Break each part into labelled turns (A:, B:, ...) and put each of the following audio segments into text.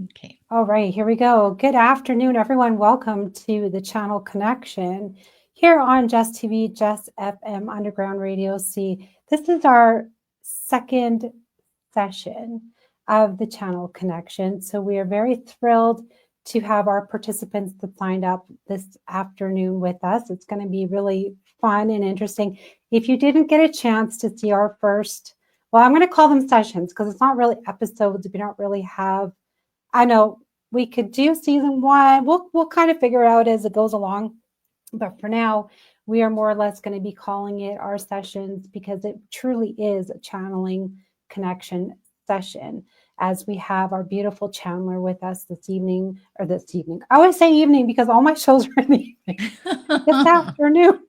A: Okay.
B: All right, here we go. Good afternoon, everyone. Welcome to the channel connection here on Just TV, Just FM Underground Radio C. This is our second session of the channel connection. So we are very thrilled to have our participants that signed up this afternoon with us. It's going to be really fun and interesting. If you didn't get a chance to see our first, well, I'm going to call them sessions because it's not really episodes. We don't really have, I know we could do season one. We'll kind of figure out as it goes along. But for now, we are more or less going to be calling it our sessions because it truly is a channeling connection session. As we have our beautiful channeler with us this evening, or this evening. I always say evening because all my shows are in the evening. This afternoon.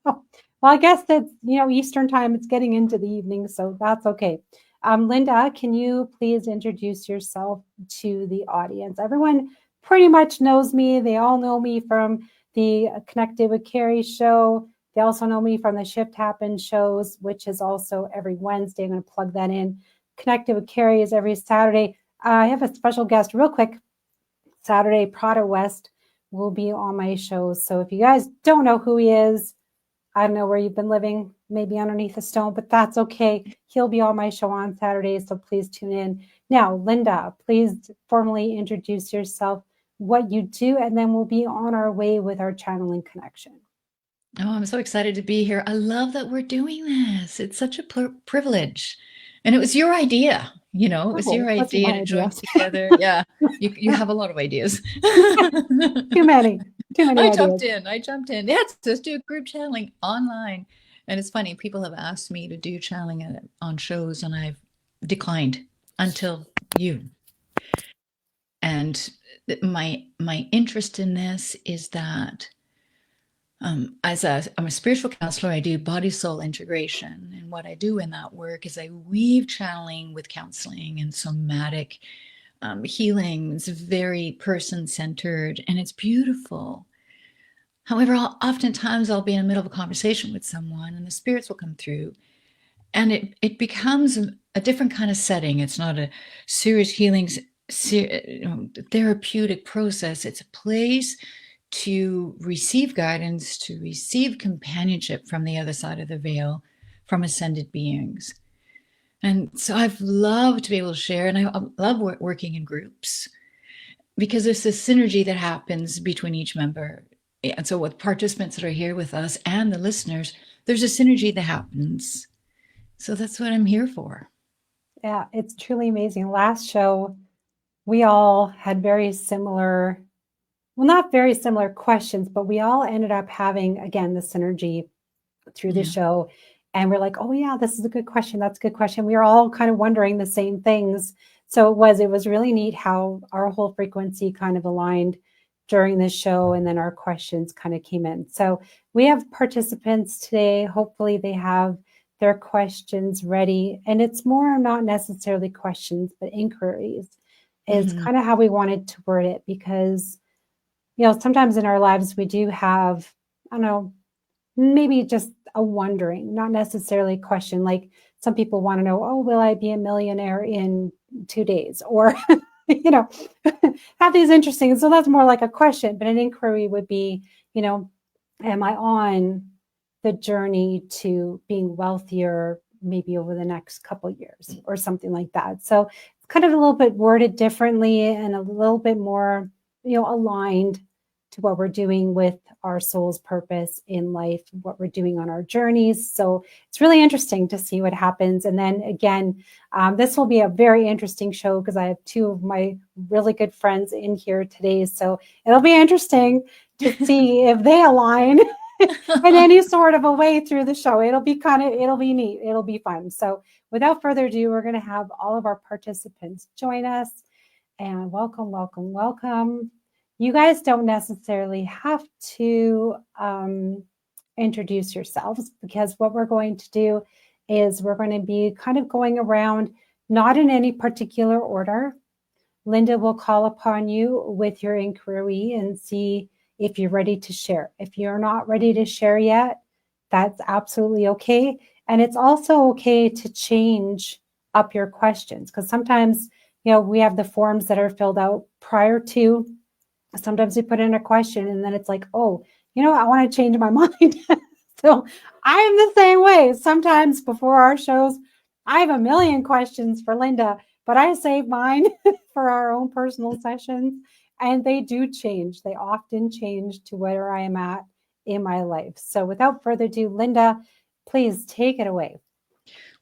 B: Well, I guess that's, Eastern time, it's getting into the evening, so that's okay. Linda, can you please introduce yourself to the audience? Everyone pretty much knows me. They all know me from the Connected with Carrie show. They also know me from the Shift Happen shows, which is also every Wednesday. I'm going to plug that in. Connected with Carrie is every Saturday. I have a special guest, real quick. Saturday, Prada West will be on my show. So if you guys don't know who he is, I don't know where you've been living, maybe underneath a stone, but that's okay. He'll be on my show on Saturdays, so please tune in. Now, Linda, please formally introduce yourself, what you do, and then we'll be on our way with our channeling connection.
A: Oh, I'm so excited to be here. I love that we're doing this. It's such a privilege. And it was your idea, it was
B: Oh,
A: your
B: it wasn't
A: idea
B: my
A: to
B: idea.
A: join together. Yeah, you have a lot of ideas.
B: Too many, too many
A: I
B: ideas.
A: jumped in. I jumped in. Yes, let's do group channeling online. And it's funny, people have asked me to do channeling on shows, and I've declined until you. And my interest in this is that I'm a spiritual counselor. I do body soul integration, and what I do in that work is I weave channeling with counseling and somatic healing. It's very person centered, and it's beautiful. However, oftentimes I'll be in the middle of a conversation with someone, and the spirits will come through, and it becomes a different kind of setting. It's not a serious healing, therapeutic process. It's a place to receive guidance, to receive companionship from the other side of the veil, from ascended beings. And so I've loved to be able to share, and I love working in groups because there's this synergy that happens between each member. And so with participants that are here with us and the listeners, there's a synergy that happens. So that's what I'm here for.
B: Yeah, it's truly amazing. Last show, we all had very similar, well, not very similar questions, but we all ended up having, again, the synergy through the
A: Yeah.
B: show. And we're like, oh, yeah, this is a good question. That's a good question. We were all kind of wondering the same things. So it was really neat how our whole frequency kind of aligned during the show. And then our questions kind of came in. So we have participants today. Hopefully, they have their questions ready. And it's more not necessarily questions, but inquiries is
A: Mm-hmm.
B: kind of how we wanted to word it because, sometimes in our lives we do have, I don't know, maybe just a wondering, not necessarily a question. Like some people want to know, oh, will I be a millionaire in 2 days? Or, you know, have these interesting. So that's more like a question, but an inquiry would be, am I on the journey to being wealthier maybe over the next couple of years or something like that? So it's kind of a little bit worded differently and a little bit more, aligned to what we're doing with our soul's purpose in life, what we're doing on our journeys. So it's really interesting to see what happens. And then again, this will be a very interesting show because I have two of my really good friends in here today. So it'll be interesting to see if they align in any sort of a way through the show. It'll be neat. It'll be fun. So without further ado, we're going to have all of our participants join us. And welcome, welcome, welcome. You guys don't necessarily have to introduce yourselves because what we're going to do is we're going to be kind of going around, not in any particular order. Linda will call upon you with your inquiry and see if you're ready to share. If you're not ready to share yet, that's absolutely okay. And it's also okay to change up your questions because sometimes, we have the forms that are filled out prior to. Sometimes we put in a question and then it's like, oh, I want to change my mind. So I'm the same way. Sometimes before our shows, I have a million questions for Linda, but I save mine for our own personal sessions. And they do change. They often change to where I am at in my life. So without further ado, Linda, please take it away.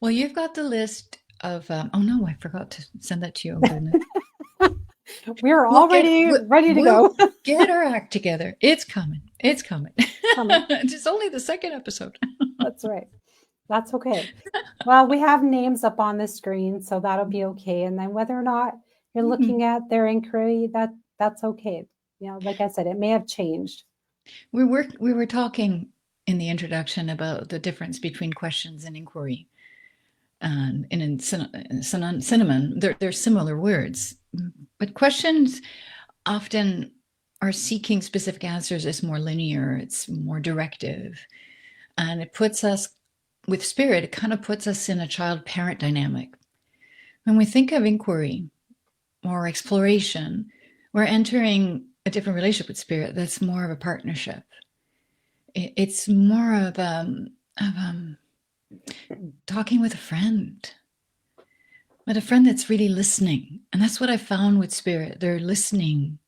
A: Well, you've got the list of, oh no, I forgot to send that to you. Oh, goodness.
B: We're
A: We'll get,
B: already
A: we'll,
B: ready to
A: we'll
B: go.
A: get our act together. It's coming. It's coming.
B: Coming.
A: It's only the second episode.
B: That's right. That's okay. Well, we have names up on the screen, so that'll be okay. And then whether or not you're looking at their inquiry, that's okay. Like I said, it may have changed.
A: We were talking in the introduction about the difference between questions and inquiry. And in cinnamon, they're similar words, but questions often are seeking specific answers. It's more linear, it's more directive, and it puts us with spirit. It kind of puts us in a child-parent dynamic. When we think of inquiry or exploration, we're entering a different relationship with spirit. That's more of a partnership. It's more of talking with a friend, but a friend that's really listening. And that's what I found with spirit. They're listening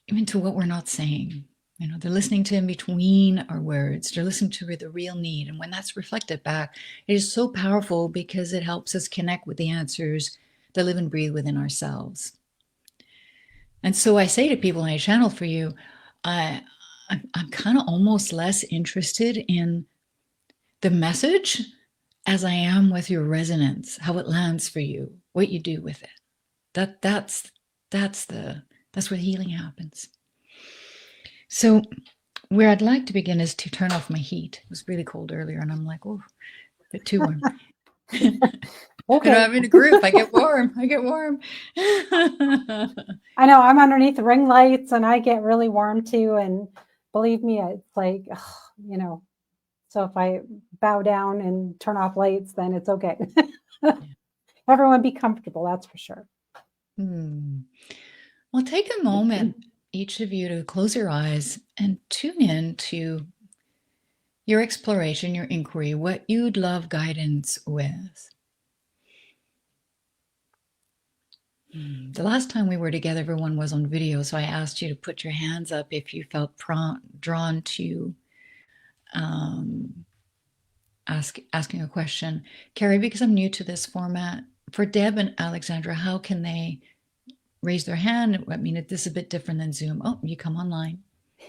A: even to what we're not saying. They're listening to in between our words. They're listening to the real need. And when that's reflected back, it is so powerful because it helps us connect with the answers that live and breathe within ourselves. And so I say to people when I channel for you, I'm kind of almost less interested in the message as I am with your resonance, how it lands for you, what you do with it. That's where healing happens. So where I'd like to begin is to turn off my heat. It was really cold earlier, and I'm like, oh, a bit too warm.
B: Okay.
A: I'm in a group. I get warm.
B: I know I'm underneath the ring lights and I get really warm too. And believe me, it's like, so if I bow down and turn off lights, then it's okay. Everyone be comfortable. That's for sure.
A: Well, take a moment, each of you, to close your eyes and tune in to your exploration, your inquiry, what you'd love guidance with. The last time we were together, everyone was on video, so I asked you to put your hands up if you felt drawn to asking a question. Carrie, because I'm new to this format, for Deb and Alexandra, how can they raise their hand? I mean, this is a bit different than Zoom. Oh, you come online.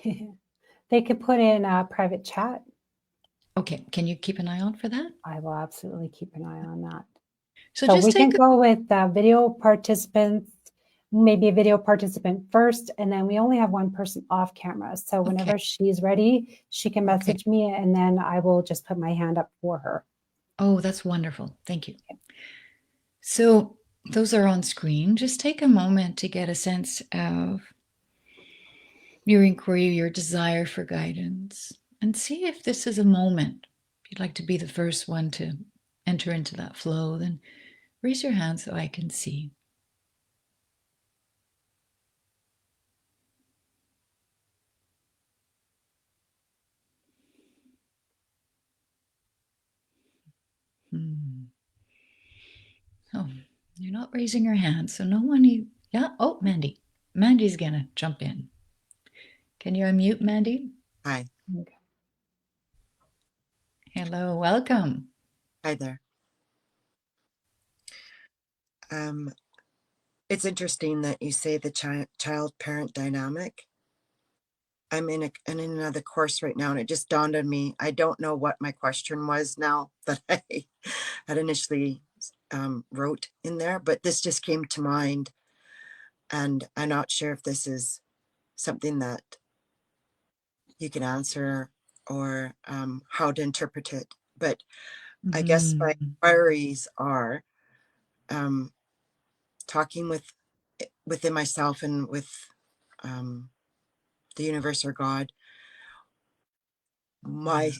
B: They could put in a private chat.
A: Okay, can you keep an eye out for that?
B: I will absolutely keep an eye on that.
A: So
B: So
A: just
B: we can
A: take
B: go with video participants, maybe a video participant first, and then we only have one person off camera. So whenever she's ready, she can message me and then I will just put my hand up for her.
A: Oh, that's wonderful. Thank you. So those are on screen. Just take a moment to get a sense of your inquiry, your desire for guidance, and see if this is a moment. If you'd like to be the first one to enter into that flow, then raise your hand so I can see. Oh, you're not raising your hand, so no one. Yeah. Oh, Mandy. Mandy's gonna jump in. Can you unmute, Mandy?
C: Hi.
B: Okay.
A: Hello, welcome.
C: Hi there. It's interesting that you say the child-parent dynamic. I'm in another course right now, and it just dawned on me. I don't know what my question was now that I had initially wrote in there, but this just came to mind, and I'm not sure if this is something that you can answer or how to interpret it. But I guess my inquiries are talking within myself and with the universe or God. My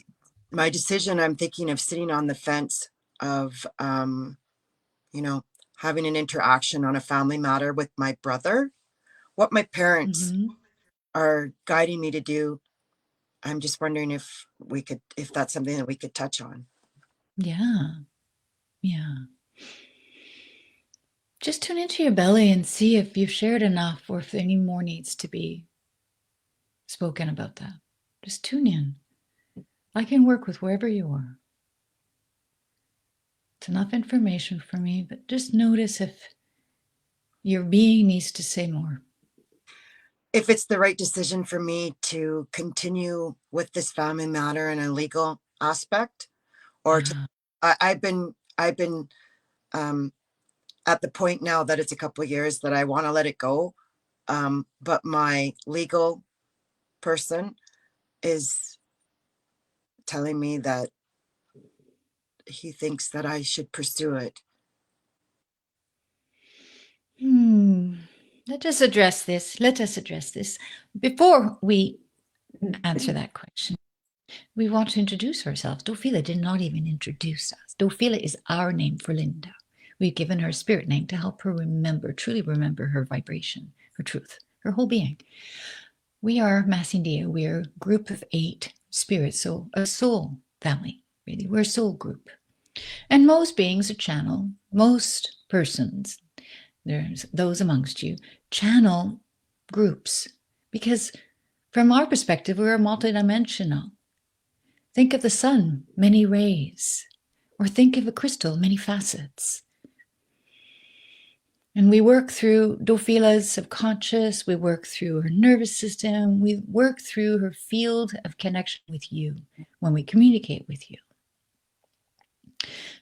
C: decision, I'm thinking of sitting on the fence of having an interaction on a family matter with my brother. What my parents
A: Mm-hmm.
C: are guiding me to do, I'm just wondering if that's something that we could touch on.
A: Yeah. Yeah. Just tune into your belly and see if you've shared enough or if any more needs to be spoken about that. Just tune in. I can work with wherever you are. It's enough information for me, but just notice if your being needs to say more.
C: If it's the right decision for me to continue with this family matter in a legal aspect, or to,
A: Yeah.
C: I've been at the point now that it's a couple of years that I want to let it go. But my legal person is telling me that he thinks that I should pursue it.
A: Let us address this. Let us address this. Before we answer that question, we want to introduce ourselves. Dofila did not even introduce us. Dofila is our name for Linda. We've given her a spirit name to help her remember, truly remember her vibration, her truth, her whole being. We are Massindia. We're a group of 8 spirits, so a soul family, really. We're a soul group. And most beings are channel. Most persons, there's those amongst you, channel groups. Because from our perspective, we're multidimensional. Think of the sun, many rays. Or think of a crystal, many facets. And we work through Dofila's subconscious, we work through her nervous system, we work through her field of connection with you when we communicate with you.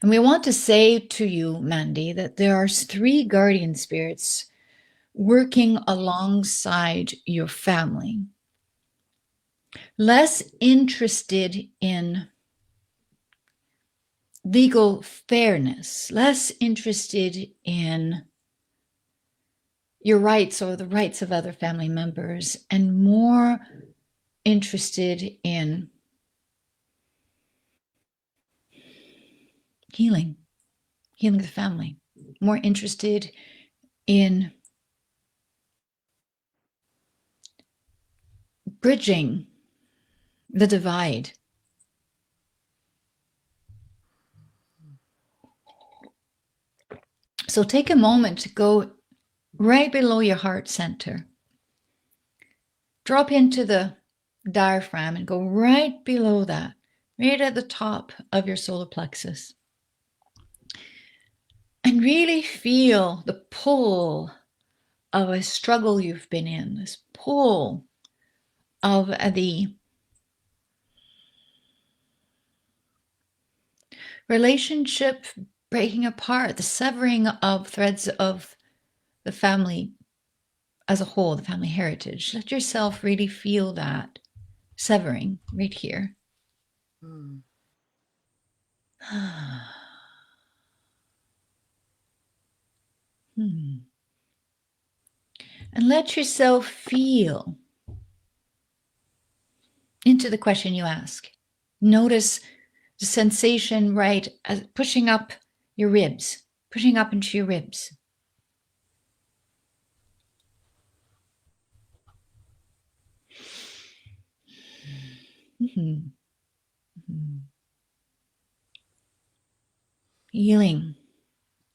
A: And we want to say to you, Mandy, that there are 3 guardian spirits working alongside your family, less interested in legal fairness, less interested in your rights or the rights of other family members, and more interested in healing the family, more interested in bridging the divide. So take a moment to go right below your heart center. Drop into the diaphragm and go right below that, right at the top of your solar plexus. And really feel the pull of a struggle you've been in, this pull of the relationship breaking apart, the severing of threads of the family as a whole, the family heritage. Let yourself really feel that severing right here.
C: Hmm.
A: And let yourself feel into the question you ask. Notice the sensation, right, as pushing up your ribs, pushing up into your ribs. Mm-hmm. Mm-hmm. Feeling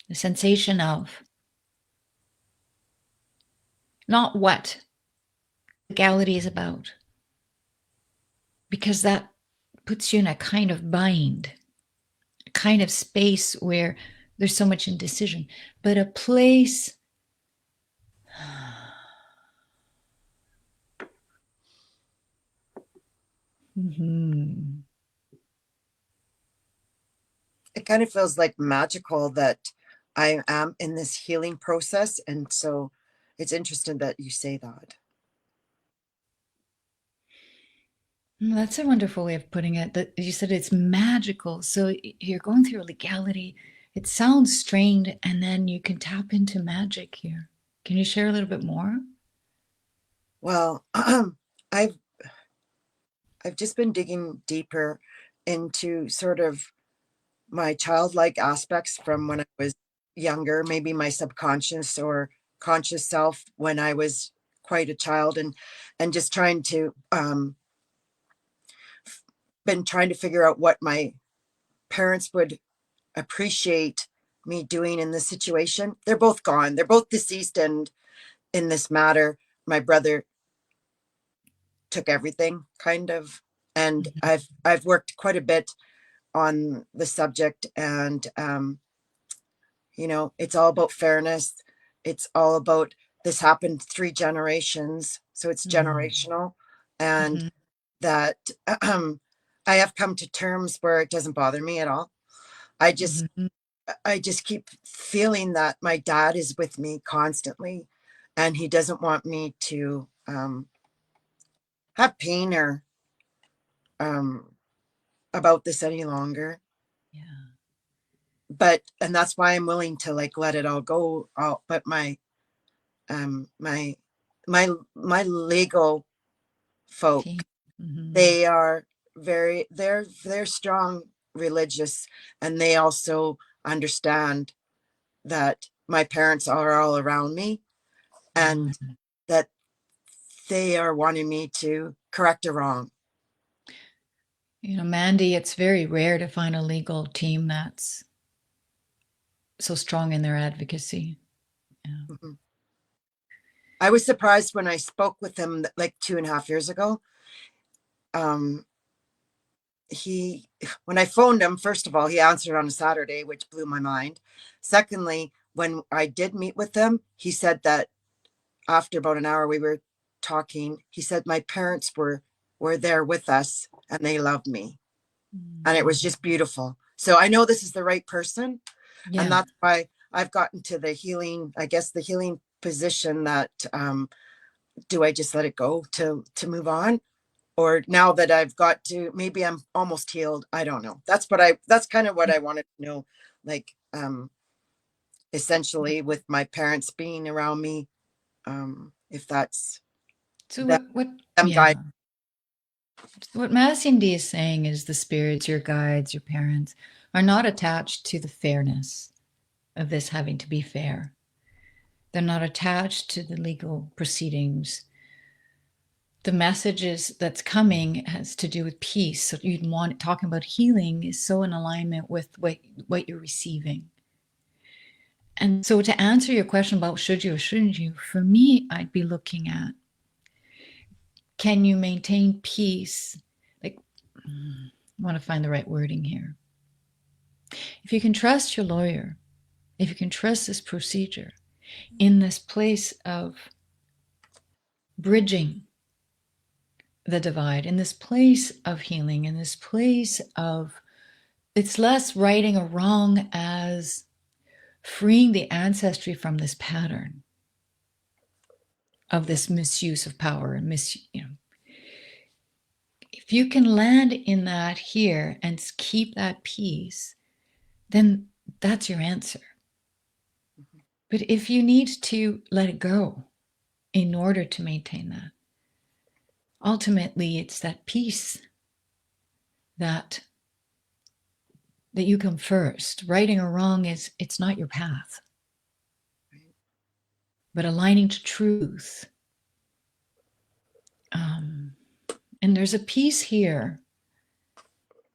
A: the sensation of not what legality is about, because that puts you in a kind of bind, a kind of space where there's so much indecision, but a place mm-hmm.
C: It kind of feels like magical that I am in this healing process. And so it's interesting that you say that.
A: That's a wonderful way of putting it. That you said it's magical. So you're going through a legality. It sounds strained, and then you can tap into magic here. Can you share a little bit more?
C: Well, I've just been digging deeper into sort of my childlike aspects from when I was younger, maybe my subconscious or conscious self when I was quite a child, and just trying to been trying to figure out what my parents would appreciate me doing in this situation. They're both gone. They're both deceased, and in this matter, my brother took everything kind of, and
A: Mhm.
C: I've worked quite a bit on the subject, and it's all about fairness. It's all about, this happened 3 generations, so it's generational, and
A: Mhm.
C: that I have come to terms where it doesn't bother me at all. I just
A: Mhm.
C: I just keep feeling that my dad is with me constantly, and he doesn't want me to have pain or um, about this any longer.
A: Yeah.
C: And that's why I'm willing to like let it all go. But um, my my legal folk,
A: Team. Mhm.
C: they are they're strong religious, and they also understand that my parents are all around me, and
A: Mhm.
C: that they are wanting me to correct a wrong.
A: Mandy, it's very rare to find a legal team that's so strong in their advocacy. Yeah.
C: Mhm. I was surprised when I spoke with him like 2.5 years ago. Um, he, when I phoned him, first of all, he answered on a Saturday, which blew my mind. Secondly, when I did meet with him, he said that after about an hour we were talking, he said my parents were there with us and they loved me. And it
A: Mhm.
C: was just beautiful. So I know this is the right person. And
A: Yeah.
C: that's why I've gotten to the healing, I guess the healing position that do I just let it go to move on? Or now that I've got to, maybe I'm almost healed. I don't know. That's kind of what I wanted to know. Like essentially with my parents being around me, if that's
A: So
C: them,
A: what
C: them guide.
A: yeah. So what Massindi is saying is the spirits, your guides, your parents, are not attached to the fairness of this having to be fair. They're not attached to the legal proceedings. The messages that's coming has to do with peace. So you'd want talking about healing is so in alignment with what you're receiving. And so to answer your question about should you or shouldn't you, for me, I'd be looking at, can you maintain peace? Like, I want to find the right wording here. If you can trust your lawyer, if you can trust this procedure in this place of bridging the divide, in this place of healing, in this place of, it's less righting a wrong as freeing the ancestry from this pattern of
C: Yeah.
A: this misuse of power and if you can land in that here and keep that peace, then that's your answer.
C: Mhm.
A: But if you need to let it go in order to maintain that, ultimately it's that peace that you come first. Righting or wrong is, it's not your path,
C: Right.
A: but aligning to truth. Um, and there's a piece here,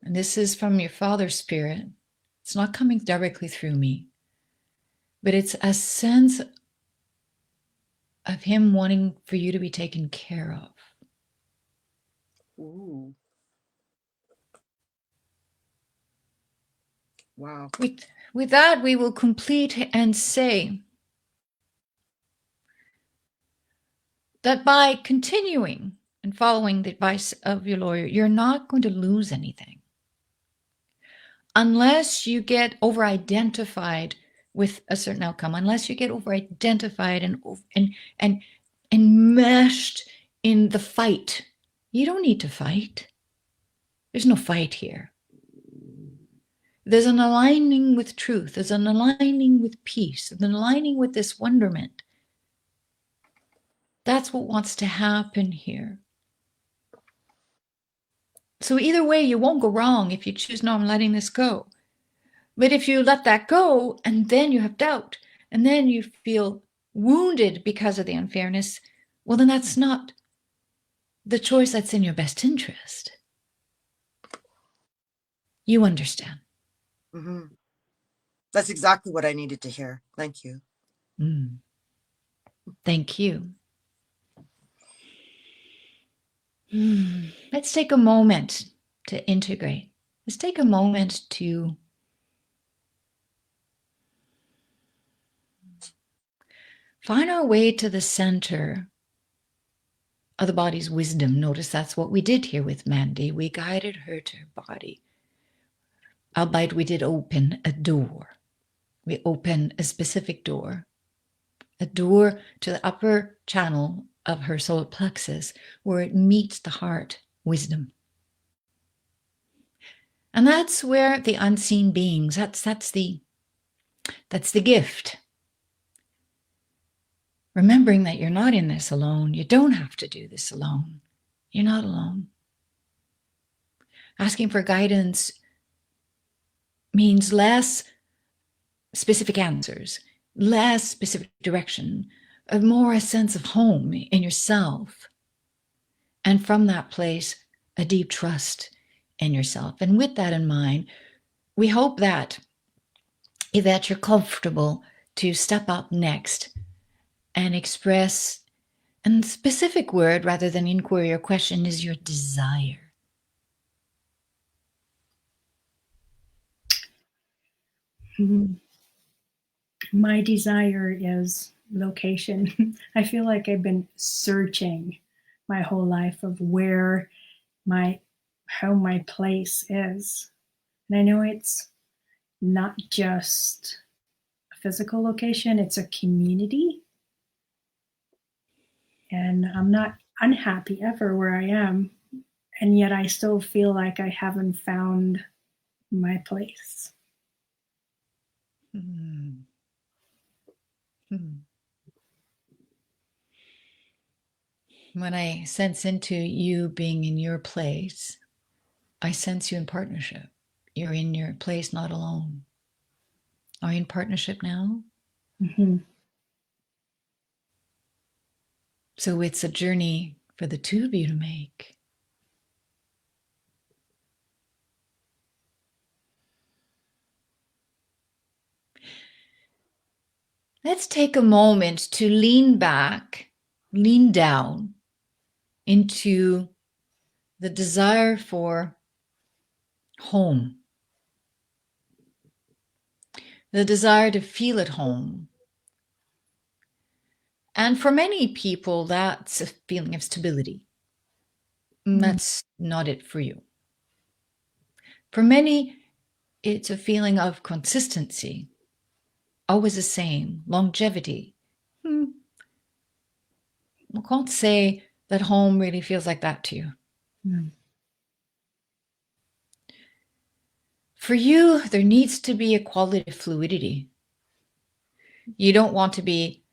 A: and this is from your father's spirit. It's not coming directly through me, but it's a sense of him wanting for you to be taken care of.
C: Ooh, wow.
A: With that, we will complete and say that by continuing and following the advice of your lawyer, you're not going to lose anything unless you get over identified with a certain outcome, unless you get over identified and enmeshed in the fight. You don't need to fight. There's no fight here. There's an aligning with truth. There's an aligning with peace. There's an aligning with this wonderment. That's what wants to happen here. So either way, you won't go wrong if you choose, no, I'm letting this go. But if you let that go and then you have doubt and then you feel wounded because of the unfairness, well, then that's not the choice that's in your best interest. You understand.
C: Mm-hmm. That's exactly what I needed to hear. Thank you.
A: Mm. Thank you. Let's take a moment to integrate. Let's take a moment to find our way to the center of the body's wisdom. Notice that's what we did here with Mandy. We guided her to her body. Albeit we did open a door. We opened a specific door, a door to the upper channel of her solar plexus where it meets the heart wisdom. And that's where the unseen beings, that's the gift. Remembering that you're not in this alone. You don't have to do this alone. You're not alone. Asking for guidance means less specific answers, less specific direction, more a sense of home in yourself. And from that place, a deep trust in yourself. And with that in mind, we hope that you're comfortable to step up next and express, and the specific word rather than inquiry or question is your desire.
D: My desire is location. I feel like I've been searching my whole life of where my home, my place is. And I know it's not just a physical location, it's a community. And I'm not unhappy ever where I am. And yet I still feel like I haven't found my place.
A: Hmm. Hmm. When I sense into you being in your place, I sense you in partnership. You're in your place, not alone. Are you in partnership now?
D: Mm-hmm.
A: So it's a journey for the two of you to make. Let's take a moment to lean back, lean down into the desire for home, the desire to feel at home. And for many people, that's a feeling of stability. That's not it for you. For many, it's a feeling of consistency, always the same, longevity. I can't say that home really feels like that to you.
D: Mm.
A: For you, there needs to be a quality of fluidity. You don't want to be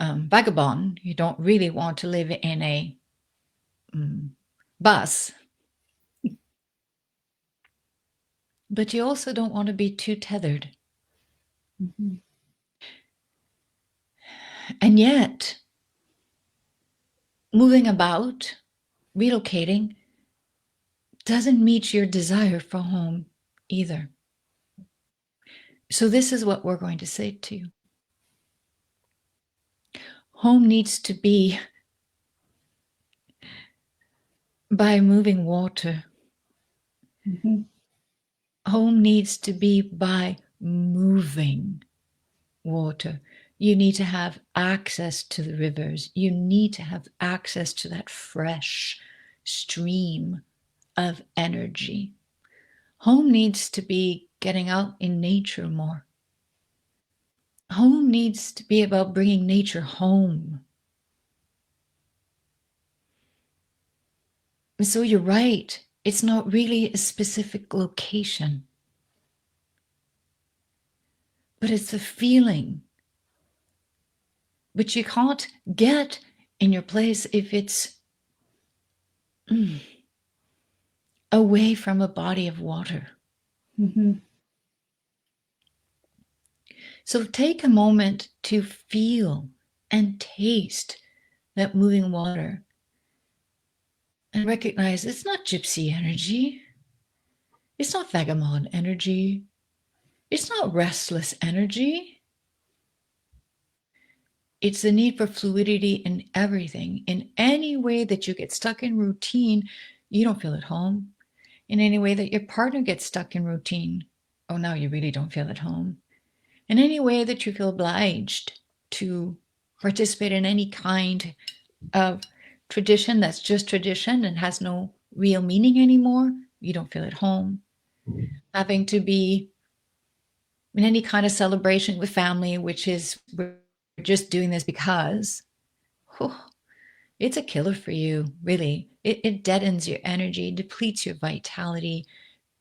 A: vagabond. You don't really want to live in a bus. But you also don't want to be too tethered.
D: Mm-hmm.
A: And yet, moving about, relocating, doesn't meet your desire for home either. So this is what we're going to say to you. Home needs to be by moving water.
D: Mm-hmm.
A: Home needs to be by moving water. You need to have access to the rivers. You need to have access to that fresh stream of energy. Home needs to be getting out in nature more. Home needs to be about bringing nature home. And so you're right. It's not really a specific location, but it's a feeling which you can't get in your place if it's away from a body of water.
D: Mm-hmm.
A: So take a moment to feel and taste that moving water and recognize it's not gypsy energy. It's not vagabond energy. It's not restless energy. It's the need for fluidity in everything. In any way that you get stuck in routine, you don't feel at home. In any way that your partner gets stuck in routine, oh, now you really don't feel at home. In any way that you feel obliged to participate in any kind of tradition that's just tradition and has no real meaning anymore, you don't feel at home. Having to be in any kind of celebration with family, which is we're just doing this because, whew, it's a killer for you, really. It deadens your energy, depletes your vitality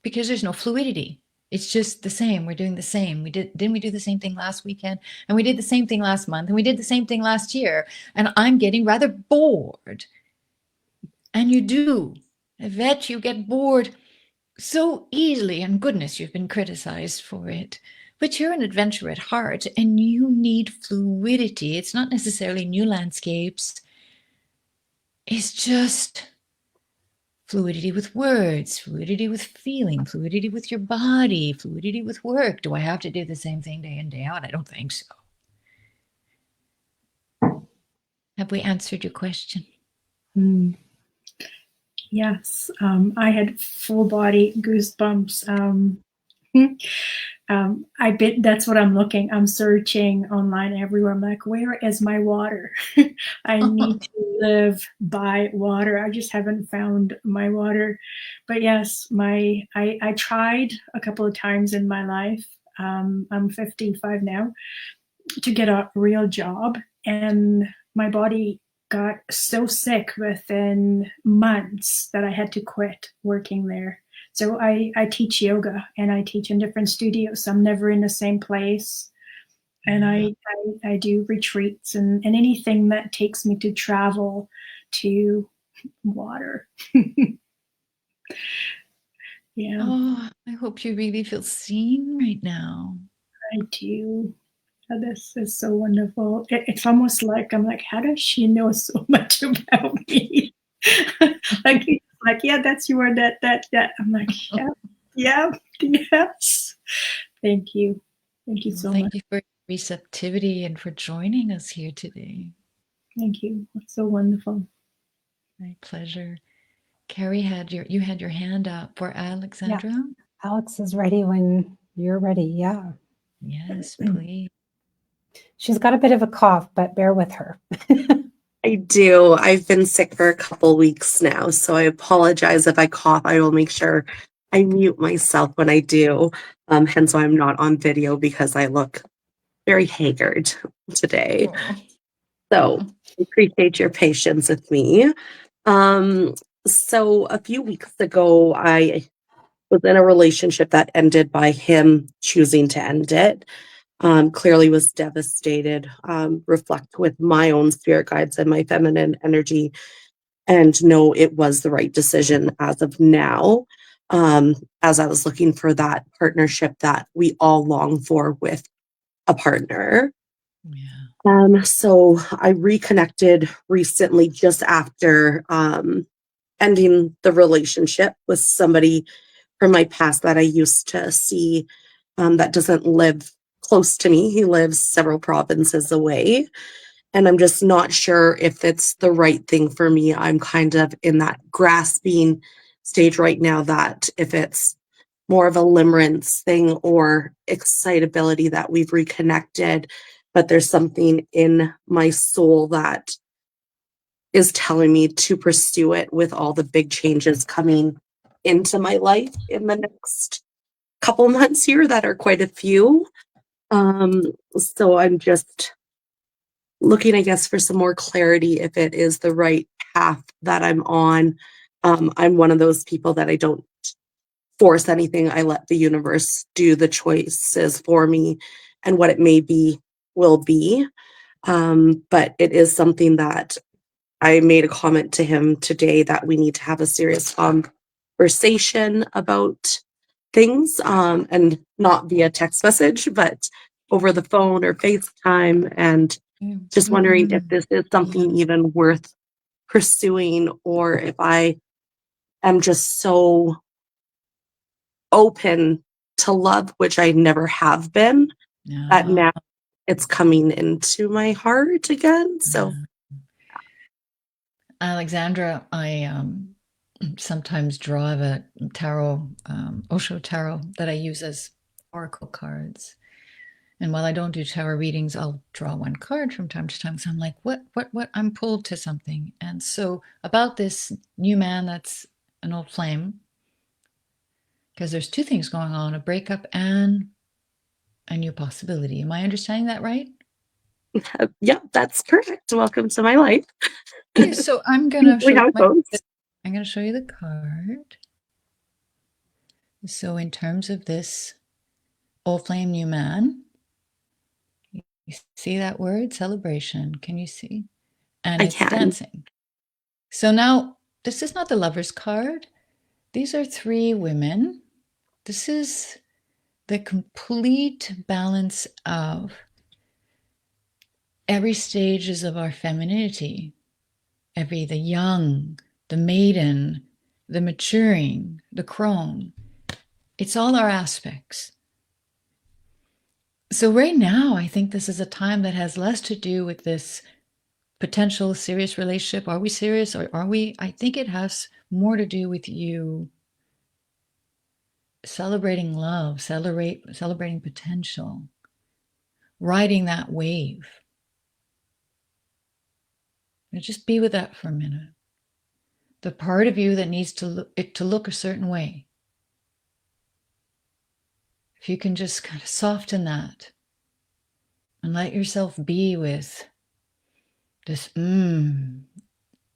A: because there's no fluidity. It's just the same. We're doing the same. Didn't we do the same thing last weekend? And we did the same thing last month. And we did the same thing last year. And I'm getting rather bored. And you do. I bet you get bored so easily. And goodness, you've been criticized for it. But you're an adventurer at heart and you need fluidity. It's not necessarily new landscapes. It's just fluidity with words, fluidity with feeling, fluidity with your body, fluidity with work. Do I have to do the same thing day in, day out? I don't think so. Have we answered your question?
D: Yes, I had full body goosebumps. That's what I'm looking. I'm searching online everywhere. I'm like, where is my water? I need to live by water. I just haven't found my water. But yes, I tried a couple of times in my life. I'm 55 now, to get a real job, and my body got so sick within months that I had to quit working there. So I teach yoga and I teach in different studios. I'm never in the same place. And I do retreats and anything that takes me to travel to water. Yeah.
A: Oh, I hope you really feel seen right now.
D: I do. This is so wonderful. It's almost like I'm like, how does she know so much about me? like, yeah, that's you are that. I'm like, yeah, yes. Thank you so much.
A: Thank you for your receptivity and for joining us here today.
D: Thank you. It's so wonderful.
A: My pleasure. Carrie you had your hand up for Alexandra.
B: Yeah. Alex is ready when you're ready. Yeah.
A: Yes, please.
B: She's got a bit of a cough, but bear with her.
E: I do. I've been sick for a couple weeks now, so I apologize if I cough. I will make sure I mute myself when I do. Hence why I'm not on video, because I look very haggard today. So I appreciate your patience with me. So a few weeks ago, I was in a relationship that ended by him choosing to end it. Clearly was devastated, reflect with my own spirit guides and my feminine energy, and know it was the right decision as of now, as I was looking for that partnership that we all long for with a partner.
A: Yeah.
E: So I reconnected recently just after ending the relationship with somebody from my past that I used to see, that doesn't live close to me. He lives several provinces away. And I'm just not sure if it's the right thing for me. I'm kind of in that grasping stage right now, that if it's more of a limerence thing or excitability that we've reconnected, but there's something in my soul that is telling me to pursue it with all the big changes coming into my life in the next couple months here that are quite a few. So I'm just looking, I guess, for some more clarity if it is the right path that I'm on. I'm one of those people that I don't force anything. I let the universe do the choices for me, and what it may be will be. But it is something that I made a comment to him today that we need to have a serious conversation about things, and not via text message, but over the phone or FaceTime, and just wondering if this is something even worth pursuing, or if I am just so open to love, which I never have been, that
A: No.
E: now it's coming into my heart again. So,
A: Alexandra, I sometimes draw. I have a tarot, Osho tarot, that I use as oracle cards. And while I don't do tarot readings, I'll draw one card from time to time. So I'm like, what? I'm pulled to something. And so about this new man that's an old flame, because there's two things going on, a breakup and a new possibility. Am I understanding that right?
E: yeah, that's correct. Welcome to my life.
A: Okay, so I'm gonna show
E: How it goes.
A: I'm gonna show you the card. So in terms of this old flame new man, you see that word celebration? Can you see? And
E: I
A: it's
E: can.
A: dancing. So now this is not the lover's card. These are three women. This is the complete balance of every stages of our femininity. The young, the maiden, the maturing, the crone. It's all our aspects. So right now, I think this is a time that has less to do with this potential serious relationship. Are we serious or are we? I think it has more to do with you celebrating love, celebrating potential, riding that wave. Now just be with that for a minute. The part of you that needs to look a certain way. If you can just kind of soften that and let yourself be with this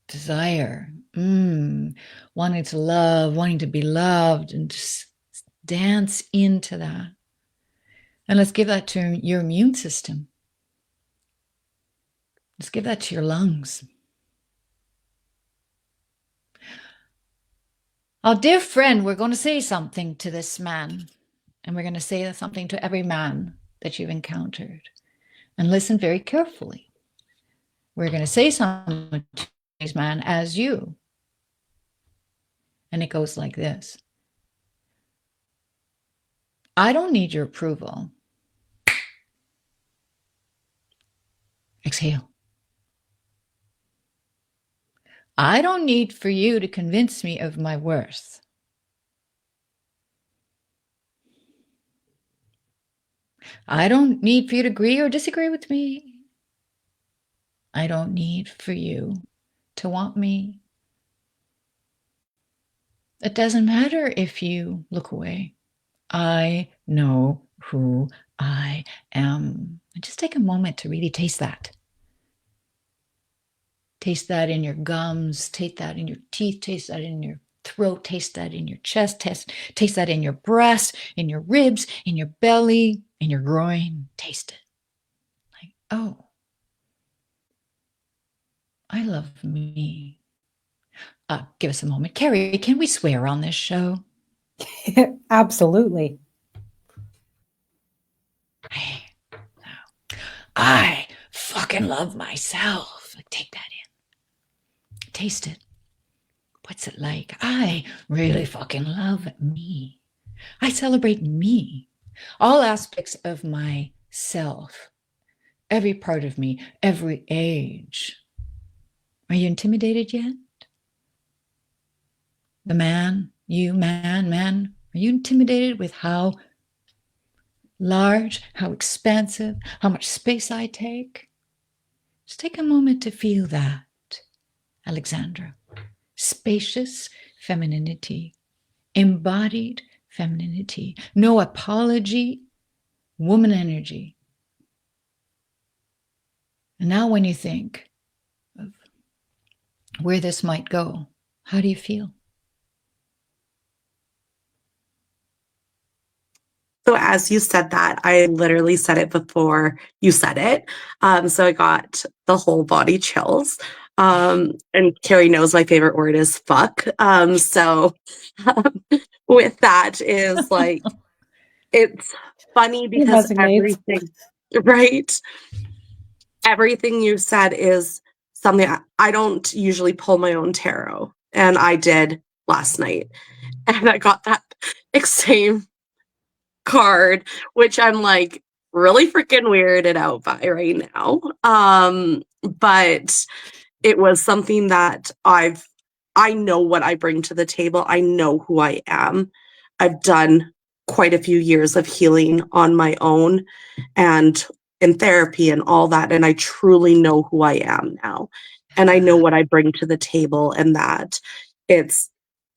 A: desire, wanting to love, wanting to be loved, and just dance into that. And let's give that to your immune system. Let's give that to your lungs. Our dear friend, we're going to say something to this man, and we're going to say something to every man that you've encountered. And listen very carefully. We're going to say something to this man as you. And it goes like this. I don't need your approval. Exhale. I don't need for you to convince me of my worth. I don't need for you to agree or disagree with me. I don't need for you to want me. It doesn't matter if you look away. I know who I am. And just take a moment to really taste that. Taste that in your gums, taste that in your teeth, taste that in your throat, taste that in your chest, taste that in your breast, in your ribs, in your belly, in your groin. Taste it. Like, oh, I love me. Give us a moment. Carrie, can we swear on this show?
B: Absolutely.
A: I fucking love myself. Like, take that in. Taste it. What's it like? I really fucking love me. I celebrate me. All aspects of myself. Every part of me. Every age. Are you intimidated yet? The man, you, man. Are you intimidated with how large, how expansive, how much space I take? Just take a moment to feel that, Alexandra. Spacious femininity, embodied femininity, no apology, woman energy. And now when you think of where this might go, how do you feel?
E: So as you said that, I literally said it before you said it. So I got the whole body chills. And Carrie knows my favorite word is fuck. So with that is like, It's funny
B: It
E: because
B: resonates.
E: everything, right? Everything you said is something I don't usually pull my own tarot, and I did last night, and I got that same card, which I'm like really freaking weirded out by right now. But it was something that I know what I bring to the table. I know who I am. I've done quite a few years of healing on my own and in therapy and all that. And I truly know who I am now. And I know what I bring to the table, and that it's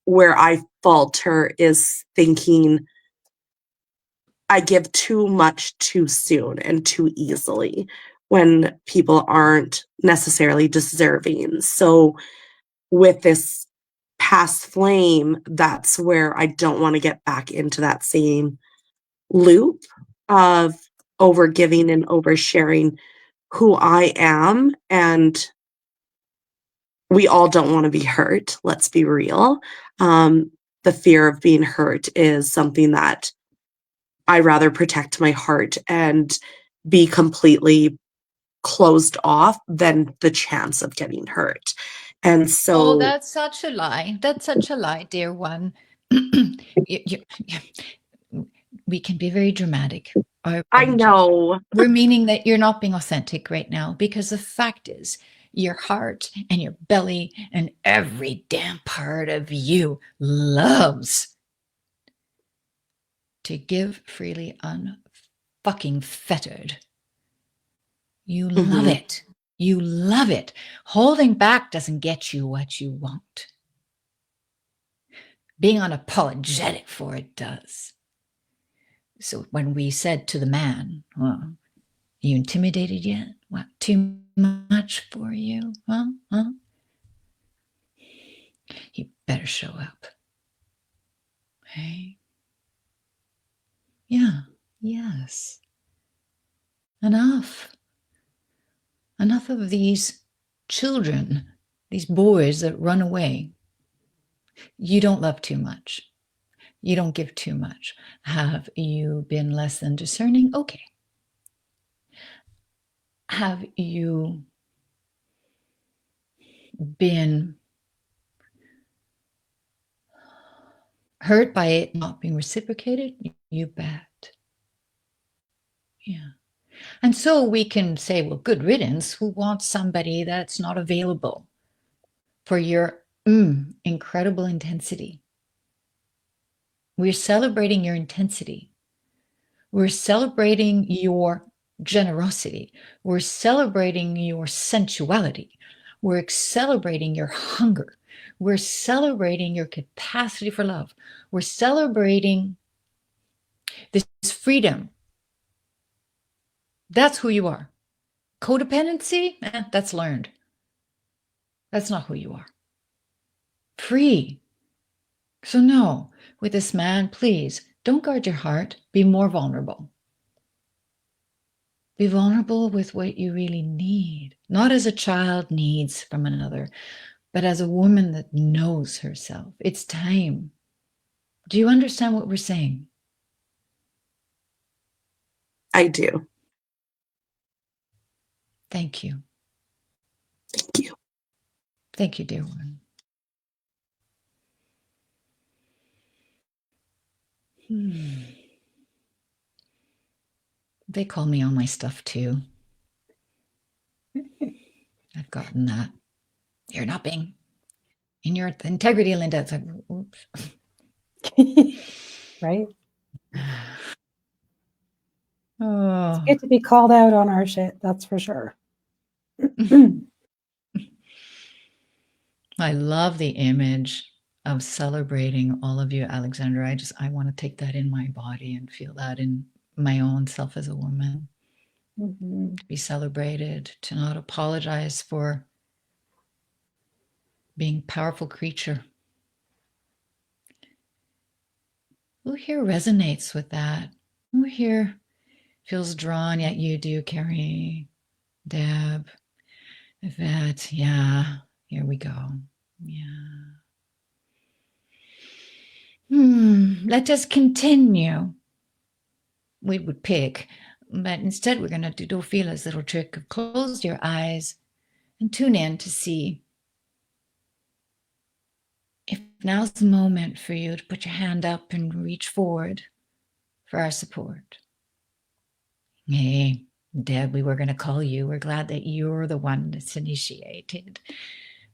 E: where I falter is thinking I give too much too soon and too easily when people aren't necessarily deserving. So with this past flame, that's where I don't want to get back into that same loop of overgiving and oversharing who I am. And we all don't want to be hurt. Let's be real. The fear of being hurt is something that I rather protect my heart and be completely closed off than the chance of getting hurt. And
A: Oh,
E: so
A: that's such a lie. That's such a lie, dear one. We can be very dramatic. I
E: I
A: apologize.
E: know.
A: We're meaning that you're not being authentic right now, because the fact is, your heart and your belly and every damn part of you loves to give freely, unfucking fettered. You love
E: Mhm.
A: it. You love it. Holding back doesn't get you what you want. Being unapologetic for it does. So when we said to the man, well, you intimidated yet? What, too much for you? Huh? You better show up. Hey? Yeah. Yes. Enough. Enough of these children, these boys that run away. You don't love too much. You don't give too much. Have you been less than discerning? Okay. Have you been hurt by it not being reciprocated? You bet. Yeah. And so we can say, well, good riddance. Who wants somebody that's not available for your incredible intensity? We're celebrating your intensity. We're celebrating your generosity. We're celebrating your sensuality. We're celebrating your hunger. We're celebrating your capacity for love. We're celebrating this freedom. That's who you are. Codependency, that's learned. That's not who you are. Free. So no, with this man, please don't guard your heart. Be more vulnerable. Be vulnerable with what you really need, not as a child needs from another, but as a woman that knows herself. It's time. Do you understand what we're saying?
E: I do.
A: Thank you.
E: Thank you.
A: Thank you, dear one. They call me on my stuff too. I've gotten that. You're not being in your integrity, Linda. It's like, oops.
B: Right?
A: Oh.
B: Get to be called out on our shit, that's for sure.
A: I love the image of celebrating all of you, Alexandra. I want to take that in my body and feel that in my own self as a woman.
B: Mm-hmm.
A: To be celebrated, to not apologize for being a powerful creature. Who here resonates with that? Who here feels drawn? Yet you do, Carrie, Deb, Yvette. Yeah, here we go. Yeah. Let us continue we would pick. But instead, we're going to do Dophila's little trick of close your eyes and tune in to see if now's the moment for you to put your hand up and reach forward for our support. Hey, Deb, we were going to call you. We're glad that you're the one that's initiated.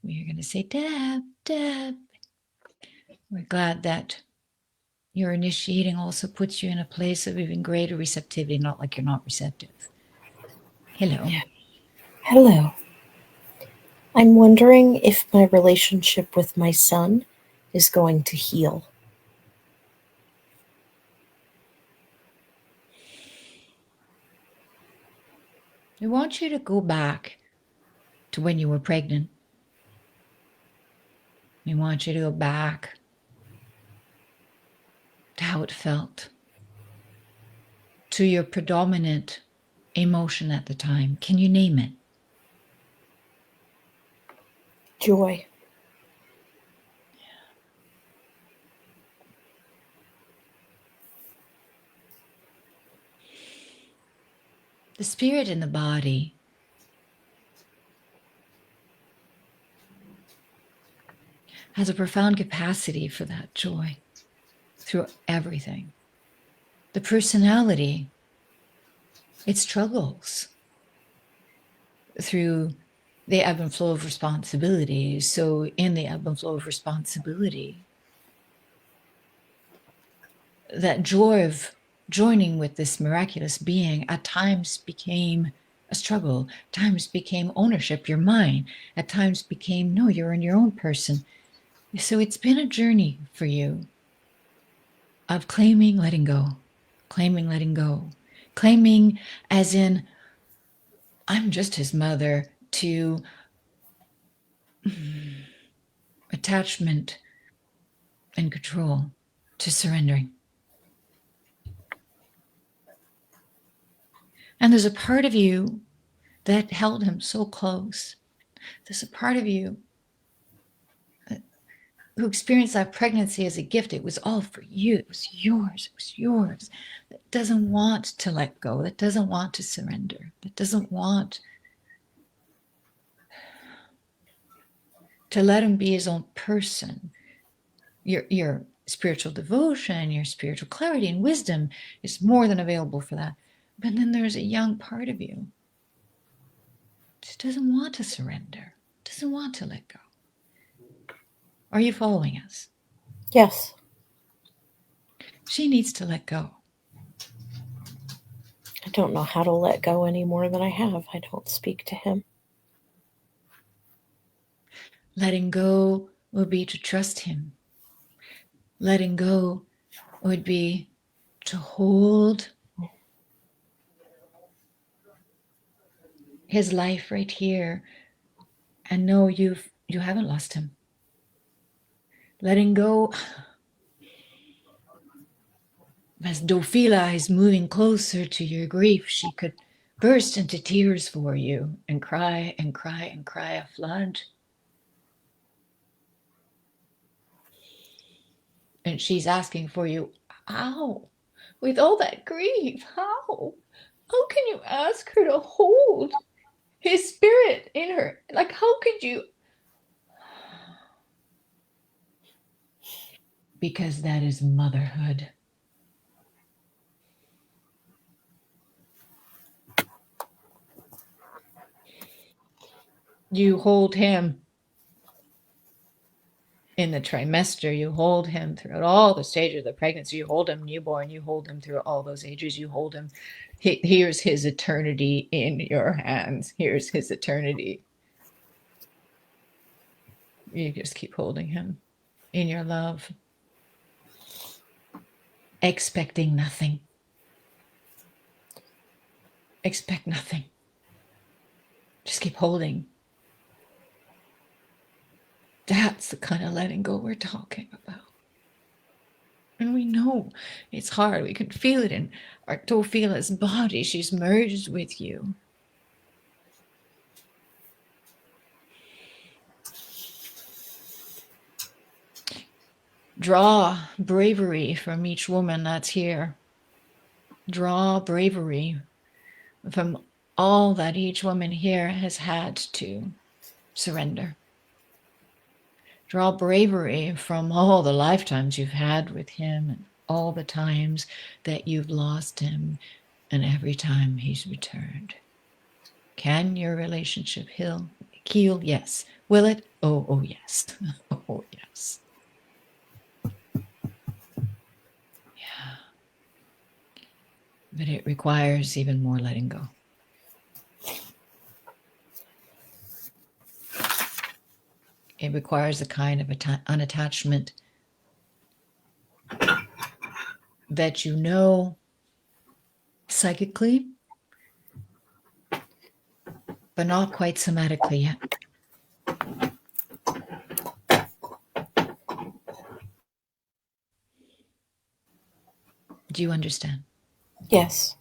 A: We're going to say, Deb, Deb. We're glad that your initiating also puts you in a place of even greater receptivity, not like you're not receptive. Hello.
F: Hello. I'm wondering if my relationship with my son is going to heal.
A: I want you to go back to when you were pregnant. I want you to go back to how it felt, to your predominant emotion at the time. Can you name it?
F: Joy.
A: The spirit in the body has a profound capacity for that joy through everything. The personality, it struggles through the ebb and flow of responsibility. So in the ebb and flow of responsibility, that joy of joining with this miraculous being at times became a struggle, times became ownership, you're mine, at times became, no, you're in your own person. So it's been a journey for you of claiming, letting go, claiming, letting go, claiming as in, I'm just his mother, to attachment and control, to surrendering. And there's a part of you that held him so close. There's a part of you who experienced that pregnancy as a gift. It was all for you. It was yours. It was yours. That doesn't want to let go. That doesn't want to surrender. That doesn't want to let him be his own person. Your spiritual devotion, your spiritual clarity and wisdom is more than available for that. But then there's a young part of you just doesn't want to surrender, doesn't want to let go. Are you following us?
F: Yes.
A: She needs to let go.
F: I don't know how to let go any more than I have. I don't speak to him.
A: Letting go would be to trust him. Letting go would be to hold his life right here and know you haven't lost him. Letting go, as Dophila is moving closer to your grief, she could burst into tears for you and cry and cry and cry a flood. And she's asking for you, how? With all that grief, how? How can you ask her to hold his spirit in her? Like, how could you? Because that is motherhood. You hold him in the trimester, you hold him throughout all the stages of the pregnancy, you hold him newborn, you hold him through all those ages, you hold him. Here's his eternity in your hands. Here's his eternity. You just keep holding him in your love, expecting nothing. Expect nothing. Just keep holding. That's the kind of letting go we're talking about. And we know it's hard. We can feel it in our Tophila's body. She's merged with you. Draw bravery from each woman that's here. Draw bravery from all that each woman here has had to surrender. Draw bravery from all the lifetimes you've had with him and all the times that you've lost him and every time he's returned. Can your relationship heal? Yes. Will it? Oh, yes. Oh, yes. Yeah. But it requires even more letting go. It requires a kind of unattachment that you know psychically, but not quite somatically yet. Do you understand?
F: Yes.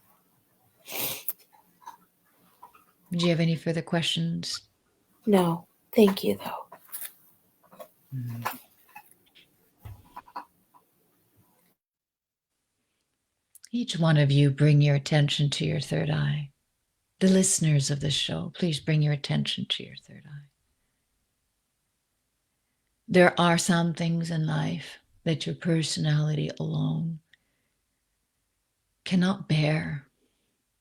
A: Do you have any further questions?
F: No. Thank you, though.
A: Each one of you bring your attention to your third eye. The listeners of this show, please bring your attention to your third eye. There are some things in life that your personality alone cannot bear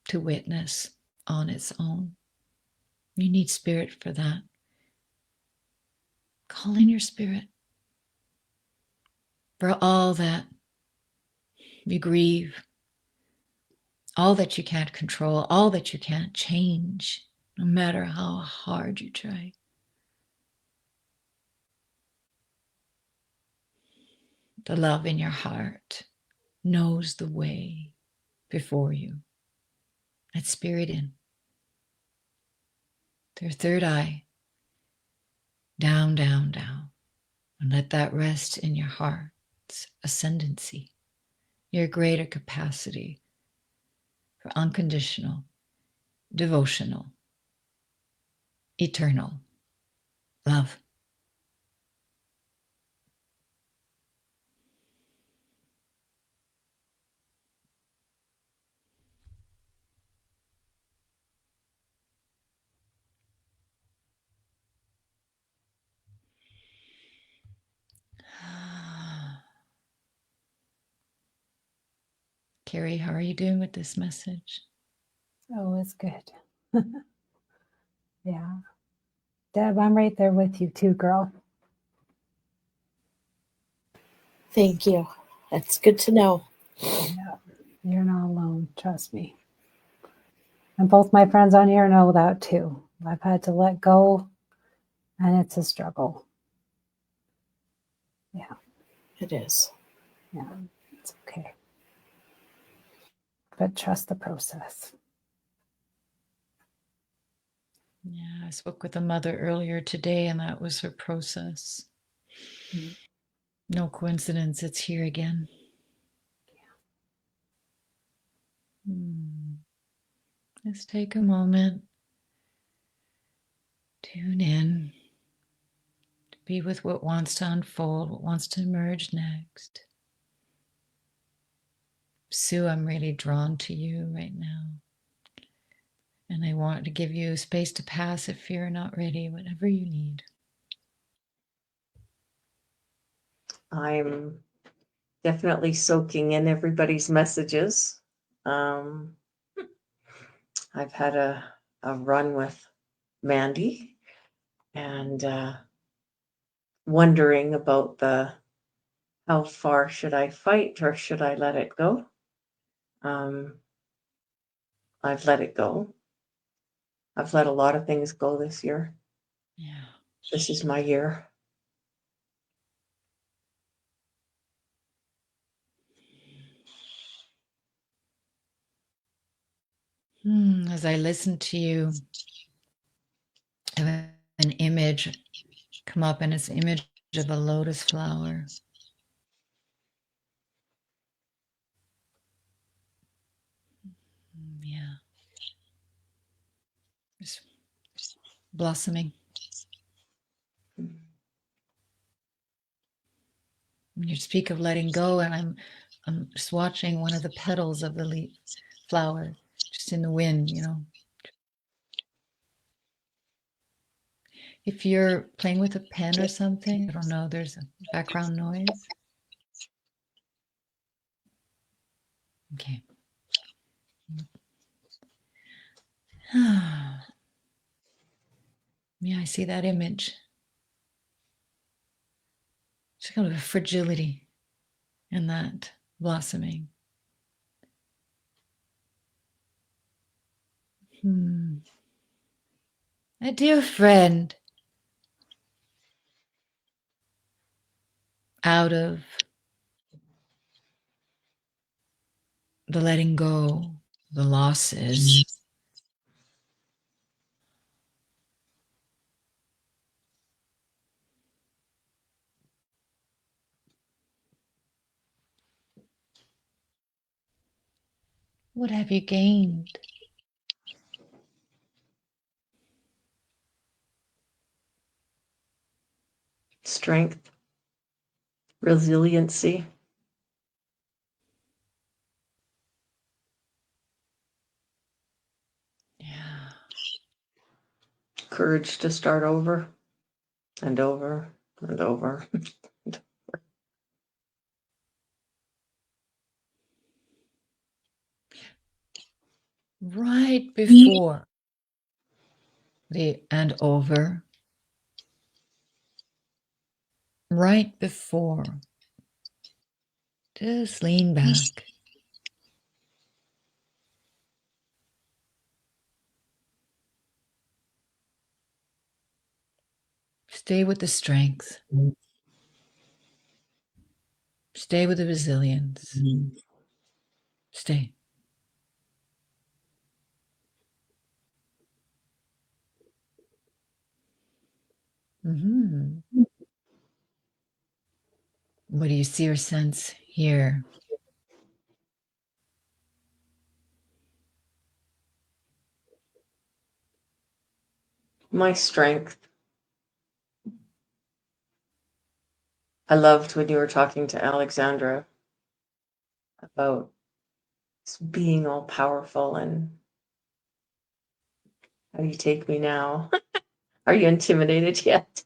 A: to witness on its own. You need spirit for that. Call in your spirit for all that you grieve, all that you can't control, all that you can't change, no matter how hard you try. The love in your heart knows the way before you. Let spirit in. Their third eye, down, down, down. And let that rest in your heart's ascendancy, your greater capacity for unconditional, devotional, eternal love. Carrie, how are you doing with this message?
B: Oh, it's good. Yeah. Deb, I'm right there with you too, girl.
F: Thank you. That's good to know.
B: Yeah. You're not alone. Trust me. And both my friends on here know that too. I've had to let go, and it's a struggle. Yeah.
F: It is.
B: Yeah. It's okay. But trust the process.
A: Yeah, I spoke with a mother earlier today, and that was her process.
B: Mm.
A: No coincidence, it's here again. Let's take a moment, tune in, to be with what wants to unfold, what wants to emerge next. Sue, I'm really drawn to you right now. And I want to give you space to pass if you're not ready, whatever you need.
G: I'm definitely soaking in everybody's messages. I've had a run with Mandy and wondering about how far should I fight or should I let it go? I've let it go. I've let a lot of things go this year.
A: Yeah.
G: This is my year.
A: As I listen to you, I have an image come up, and it's an image of a lotus flower. Yeah. Just blossoming. You speak of letting go, and I'm I'm just watching one of the petals of the leaf flower just in the wind, you know. If you're playing with a pen or something, I don't know, there's a background noise. Okay. Yeah, I see that image. It's kind of a fragility in that blossoming. A dear friend, out of the letting go, the losses, what have you gained?
G: Strength, resiliency,
A: Yeah.
G: courage to start over and over and over.
A: Right before the and over, right before, just lean back. Stay with the strength. Stay with the resilience. Stay. Mm-hmm. What do you see or sense here?
G: My strength. I loved when you were talking to Alexandra about being all powerful and how do you take me now? Are you intimidated yet?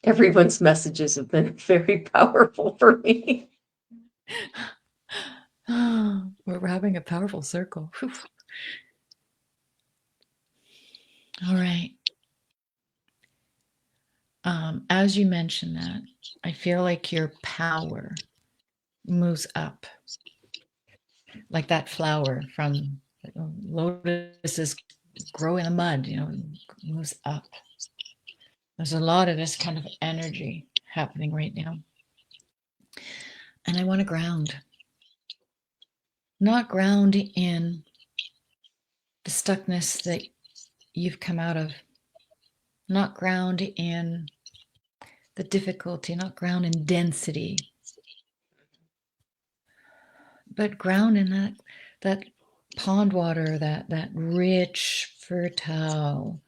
G: Everyone's messages have been very powerful for me.
A: We're having a powerful circle. Whew. All right. As you mentioned that, I feel like your power moves up, like that flower from lotuses grow in the mud, you know, moves up. There's a lot of this kind of energy happening right now. And I want to ground, not ground in the stuckness that you've come out of, not ground in the difficulty, not ground in density, but ground in that pond water, that rich, fertile,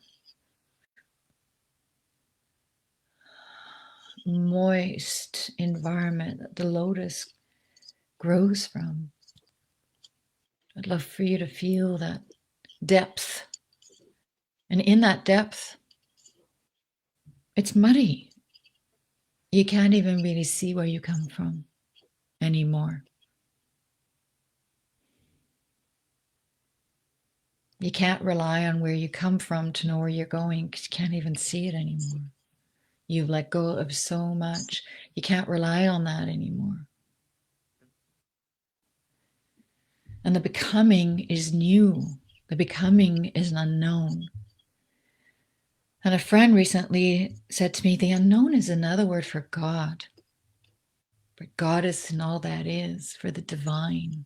A: moist environment that the lotus grows from. I'd love for you to feel that depth. And in that depth, it's muddy. You can't even really see where you come from anymore. You can't rely on where you come from to know where you're going because you can't even see it anymore. You've let go of so much. You can't rely on that anymore. And the becoming is new. The becoming is unknown. And a friend recently said to me, the unknown is another word for God. For goddess and all that is, for the divine.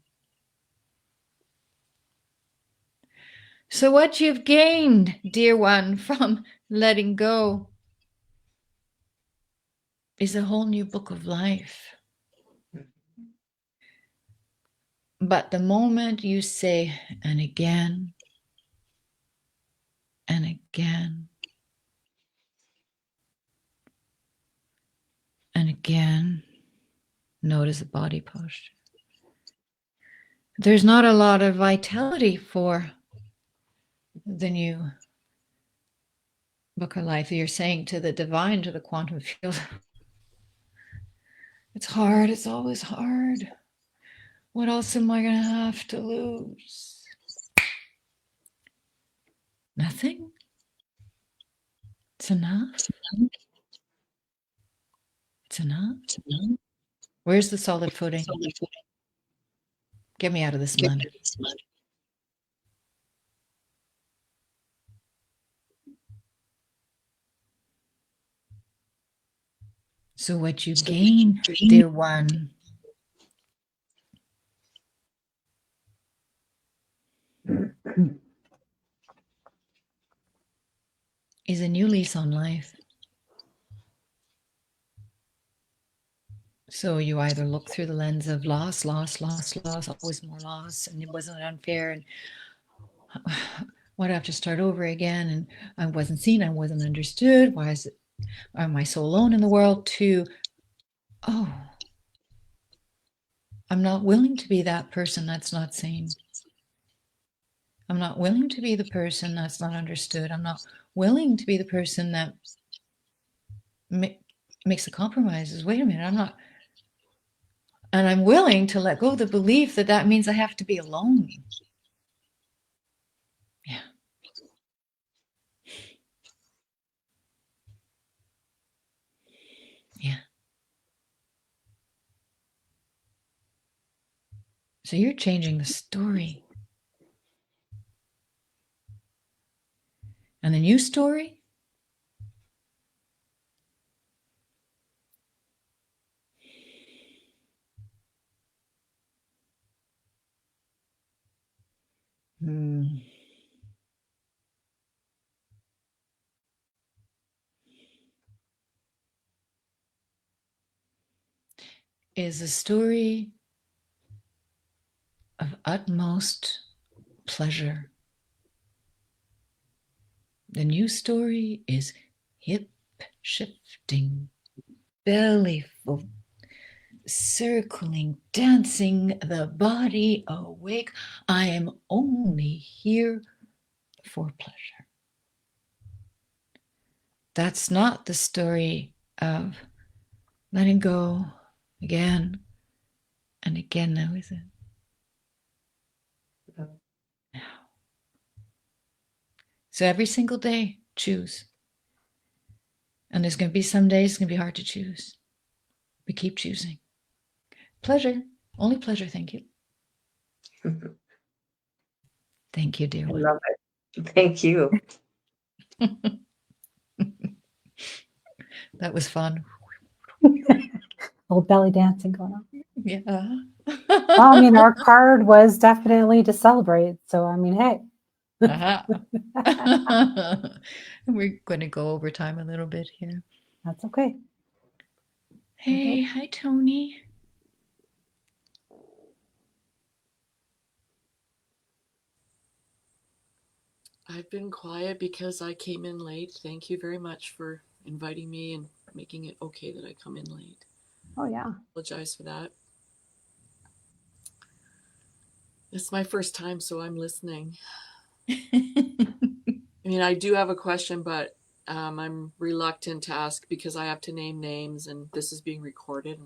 A: So what you've gained, dear one, from letting go is a whole new book of life. But the moment you say, and again, and again, and again, Notice the body posture. There's not a lot of vitality for the new book of life. You're saying to the divine, to the quantum field, it's hard. It's always hard. What else am I going to have to lose? Nothing? It's enough? It's enough? Where's the solid footing? Get me out of this mud. So what you gain, dear one, is a new lease on life. So you either look through the lens of loss, always more loss, and it wasn't unfair, and why do I have to start over again? And I wasn't seen, I wasn't understood. Why am I so alone in the world? To, oh, I'm not willing to be that person that's not seen. I'm not willing to be the person that's not understood. I'm not willing to be the person that makes the compromises. Wait a minute, I'm not. And I'm willing to let go of the belief that that means I have to be alone. Yeah. Yeah. So you're changing the story. And the new story is a story of utmost pleasure. The new story is hip shifting, belly full, circling, dancing, the body awake. I am only here for pleasure. That's not the story of letting go again and again now, is it?
G: No.
A: No. So every single day, choose. And there's going to be some days it's going to be hard to choose. But keep choosing. Pleasure. Only pleasure, thank you. Thank you, dear
G: I
A: one.
G: love it. Thank you.
A: That was fun.
B: Little belly dancing going on.
A: Yeah.
B: Well, I mean, our card was definitely to celebrate. So, I mean, hey.
A: We're going to go over time a little bit here.
B: That's okay.
A: Hey, hi, Tony.
H: I've been quiet because I came in late. Thank you very much for inviting me and making it okay that I come in late.
B: Oh, yeah.
H: I apologize for that. It's my first time, so I'm listening. I mean, I do have a question, but I'm reluctant to ask because I have to name names and this is being recorded.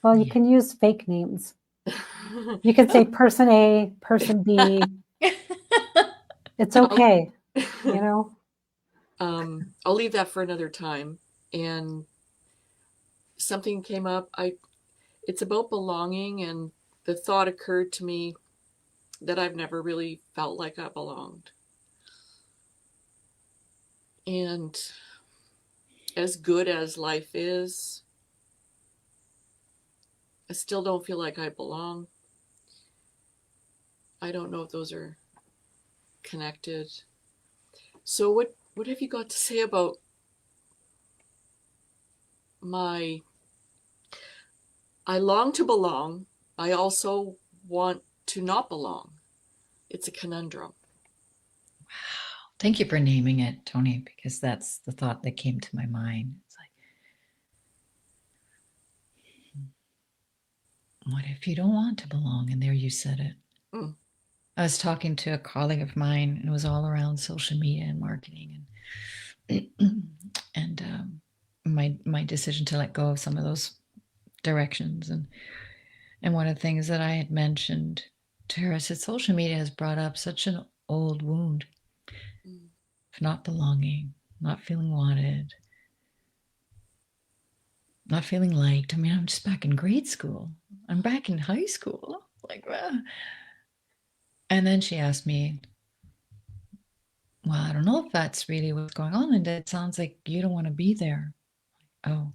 B: Well, you can use fake names. You can say person A, person B. It's okay. You know?
H: I'll leave that for another time. And something came up. It's about belonging, and the thought occurred to me that I've never really felt like I belonged. And as good as life is, I still don't feel like I belong. I don't know if those are connected. So what have you got to say about I long to belong. I also want to not belong. It's a conundrum.
A: Wow. Thank you for naming it, Tony, because that's the thought that came to my mind. It's like, what if you don't want to belong? And there you said it.
H: Mm.
A: I was talking to a colleague of mine, and it was all around social media and marketing, and my decision to let go of some of those directions. And one of the things that I had mentioned to her, I said, social media has brought up such an old wound of not belonging, not feeling wanted, not feeling liked. I mean, I'm just back in grade school. I'm back in high school. Like, and then she asked me, well, I don't know if that's really what's going on. And it sounds like you don't want to be there. Oh.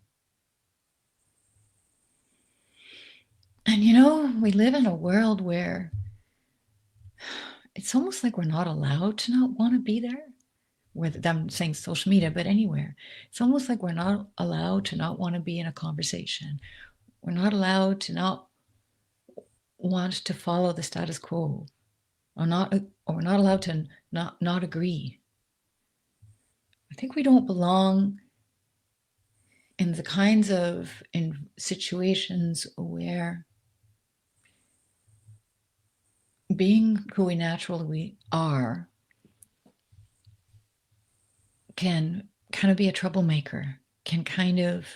A: And we live in a world where it's almost like we're not allowed to not want to be there. Whether I'm saying social media, but anywhere. It's almost like we're not allowed to not want to be in a conversation. We're not allowed to not want to follow the status quo, or we're not allowed to not agree. I think we don't belong in the kinds of situations where being who we naturally are can kind of be a troublemaker, can kind of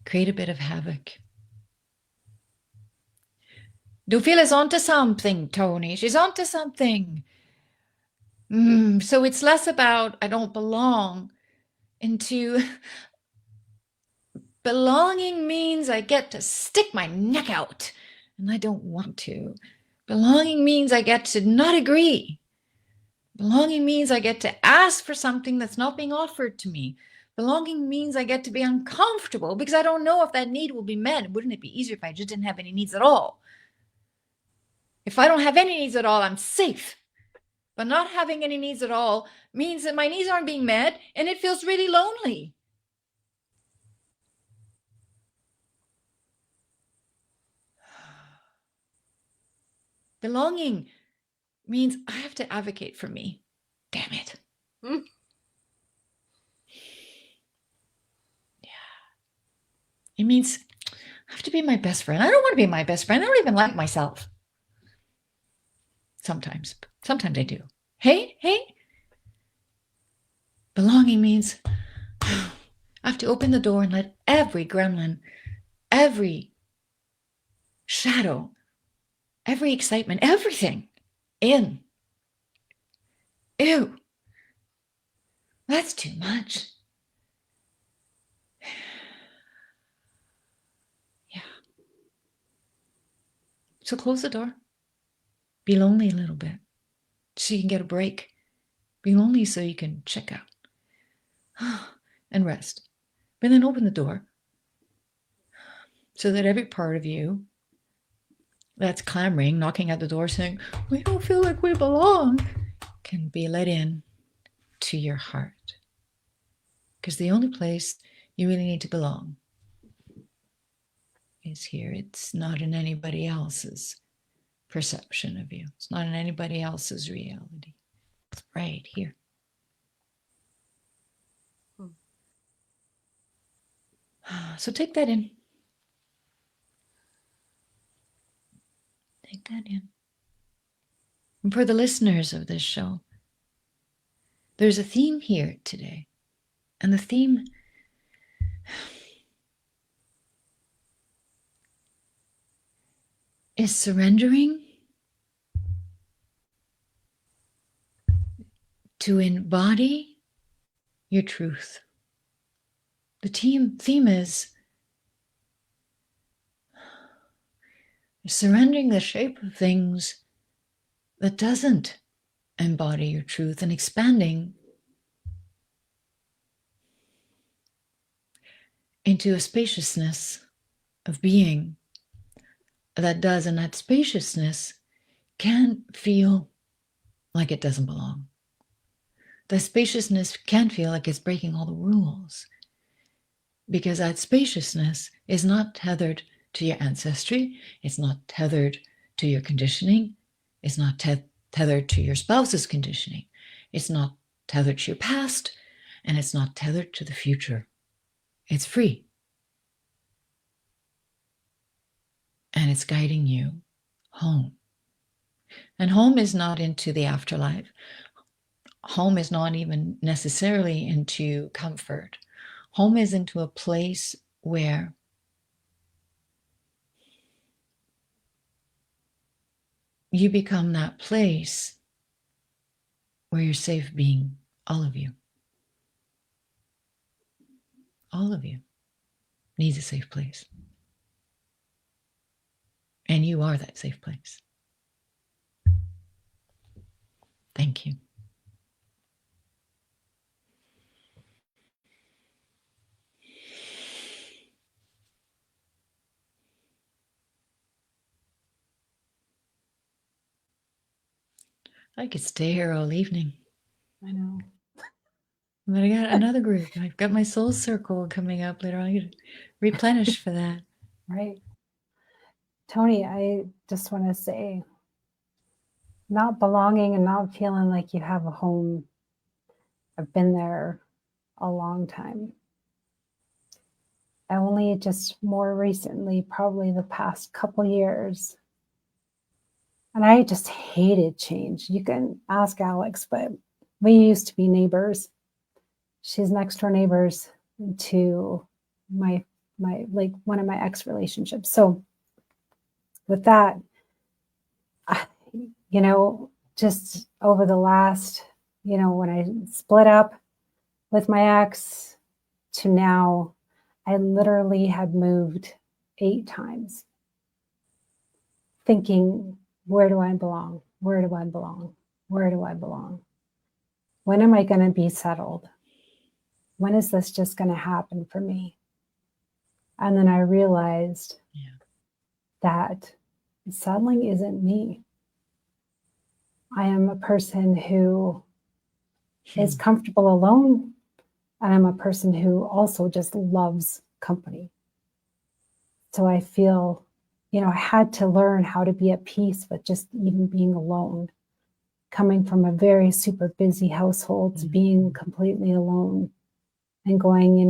A: create a bit of havoc. Dophila's onto something, Tony. She's onto something. So it's less about I don't belong into belonging means I get to stick my neck out, and I don't want to. Belonging means I get to not agree. Belonging means I get to ask for something that's not being offered to me. Belonging means I get to be uncomfortable because I don't know if that need will be met. Wouldn't it be easier if I just didn't have any needs at all? If I don't have any needs at all, I'm safe. But not having any needs at all means that my needs aren't being met, and it feels really lonely. Belonging means I have to advocate for me. Damn it.
H: Mm.
A: Yeah. It means I have to be my best friend. I don't want to be my best friend. I don't even like myself. Sometimes I do. Hey. Belonging means I have to open the door and let every gremlin, every shadow, every excitement, everything in. Ew. That's too much. Yeah. So close the door. Be lonely a little bit so you can get a break. Be lonely so you can check out and rest. But then open the door so that every part of you that's clamoring, knocking at the door saying, we don't feel like we belong, can be let in to your heart. Because the only place you really need to belong is here. It's not in anybody else's perception of you. It's not in anybody else's reality. It's right here. So take that in. Take that in. And for the listeners of this show, there's a theme here today. And the theme is surrendering to embody your truth. The theme is surrendering the shape of things that doesn't embody your truth and expanding into a spaciousness of being that does, and that spaciousness can feel like it doesn't belong. That spaciousness can feel like it's breaking all the rules, because that spaciousness is not tethered to your ancestry. It's not tethered to your conditioning. It's not tethered to your spouse's conditioning. It's not tethered to your past, and it's not tethered to the future. It's free. and it's guiding you home. And home is not into the afterlife. Home is not even necessarily into comfort. Home is into a place where you become that place where you're safe being, all of you. All of you needs a safe place. And you are that safe place. Thank you. I could stay here all evening.
B: I know.
A: But I got another group. I've got my soul circle coming up later on. I get replenish for that.
B: Right. Tony, I just want to say, not belonging and not feeling like you have a home. I've been there a long time. I only just more recently, probably the past couple years, and I just hated change. You can ask Alex, but we used to be neighbors. She's next door neighbors to my like one of my ex relationships. So with that, just over the last, when I split up with my ex to now, I literally had moved 8 times thinking, where do I belong? Where do I belong? Where do I belong? When am I going to be settled? When is this just going to happen for me? And then I realized that settling isn't me. I am a person who is comfortable alone, and I'm a person who also just loves company. So I feel, I had to learn how to be at peace with just even being alone, coming from a very super busy household to being completely alone and going,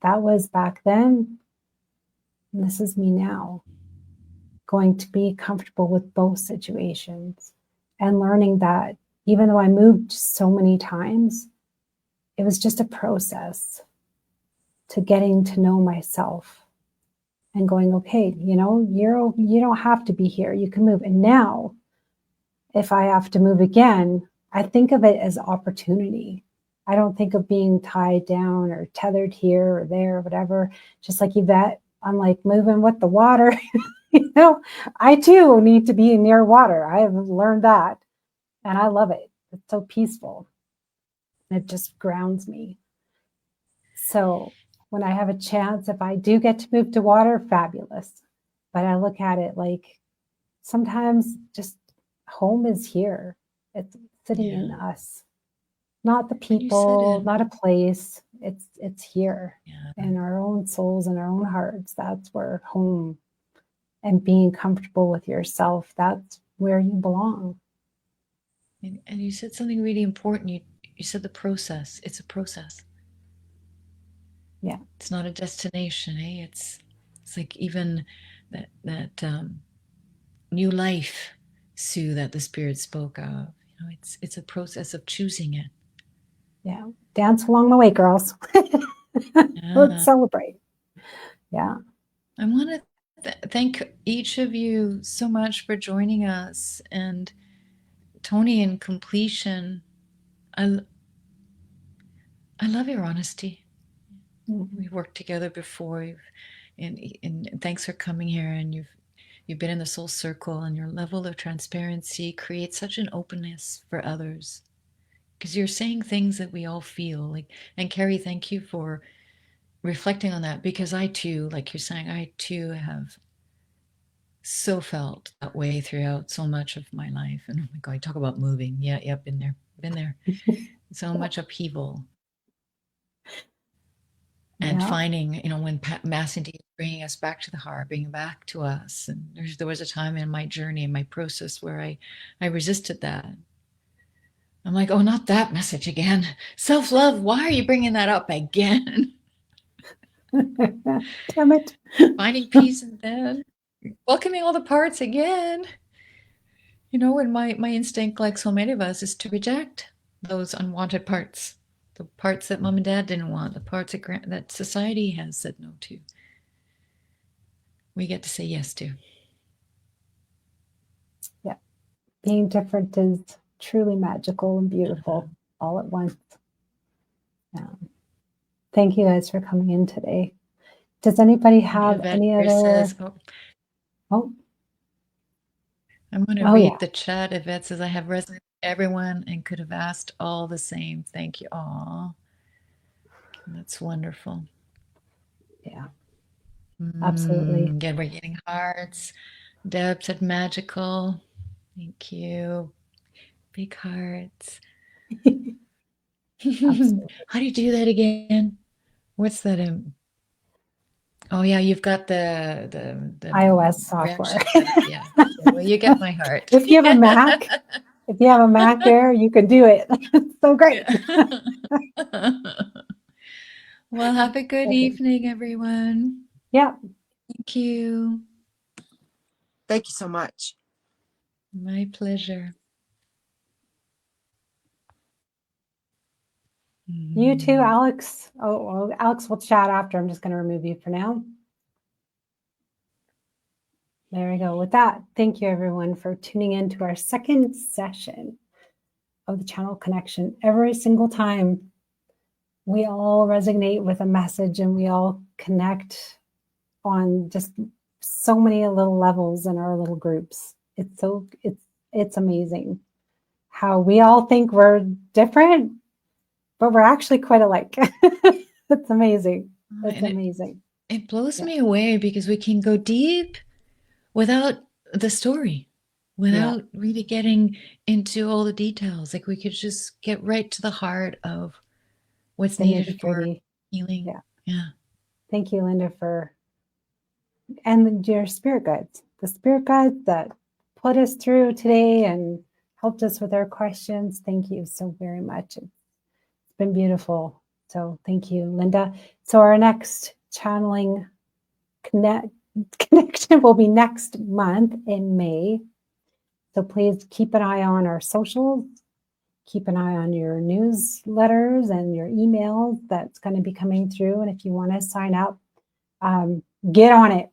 B: that was back then, and this is me now. Going to be comfortable with both situations and learning that even though I moved so many times, it was just a process to getting to know myself and going, okay, you don't have to be here. You can move. And now, if I have to move again, I think of it as opportunity. I don't think of being tied down or tethered here or there or whatever. Just like Yvette, I'm like moving with the water. I too need to be near water. I have learned that. And I love it. It's so peaceful. It just grounds me. So when I have a chance, if I do get to move to water, fabulous. But I look at it like sometimes just home is here. It's sitting in us, not the people, not a place. It's here in our own souls and our own hearts. That's where home and being comfortable with yourself, that's where you belong.
A: And you said something really important. You said the process. It's a process.
B: Yeah.
A: It's not a destination, eh? It's like even that new life, Sue, that the Spirit spoke of. It's a process of choosing it.
B: Yeah. Dance along the way, girls. Let's celebrate. Yeah.
A: I want to thank each of you so much for joining us. And Tony, in completion, I love your honesty. We've worked together before, and thanks for coming here. And you've been in the soul circle, and your level of transparency creates such an openness for others, because you're saying things that we all feel. And Carrie, thank you for reflecting on that, because I too, like you're saying, I too have so felt that way throughout so much of my life. And oh my God, talk about moving. Yeah, been there. So much upheaval. And finding, when mass indeed is bringing us back to the heart, bringing back to us. And there was a time in my journey, in my process, where I resisted that. I'm like, oh, not that message again. Self-love, why are you bringing that up again?
B: Damn it.
A: Finding peace in bed. welcoming all the parts again. You know, and my instinct, like so many of us, is to reject those unwanted parts, the parts that mom and dad didn't want, the parts that society has said no to. We get to say yes to.
B: Yeah. Being different is truly magical and beautiful all at once. Thank you guys for coming in today. Does anybody have any other?
A: Says,
B: oh,
A: I'm going to
B: oh
A: read
B: yeah.
A: the chat. Yvette says, I have resonated with everyone and could have asked all the same. Thank you. Aw. That's wonderful.
B: Yeah. Absolutely.
A: Again, we're getting hearts. Deb said magical. Thank you. Big hearts. How do you do that again? What's that? Oh yeah, you've got the
B: iOS software.
A: Yeah. Well, you get my heart.
B: If you have a Mac, there, you can do it. It's so great.
A: Yeah. Well, have a good evening, everyone.
B: Yeah.
A: Thank you.
C: Thank you so much.
A: My pleasure.
B: You too, Alex. Oh, well, Alex will chat after. I'm just going to remove you for now. There we go. With that, thank you everyone for tuning in to our second session of the Channel Connection. Every single time we all resonate with a message and we all connect on just so many little levels in our little groups. It's amazing how we all think we're different, but we're actually quite alike. It's amazing. It's amazing.
A: It blows me away because we can go deep without the story, without really getting into all the details. Like we could just get right to the heart of what's needed for healing. Yeah.
B: Thank you, Linda, and your spirit guides, the spirit guides that put us through today and helped us with our questions. Thank you so very much. It's been beautiful. So thank you, Linda. So our next channeling connection will be next month in May. So please keep an eye on our socials. Keep an eye on your newsletters and your emails that's going to be coming through. And if you want to sign up, get on it.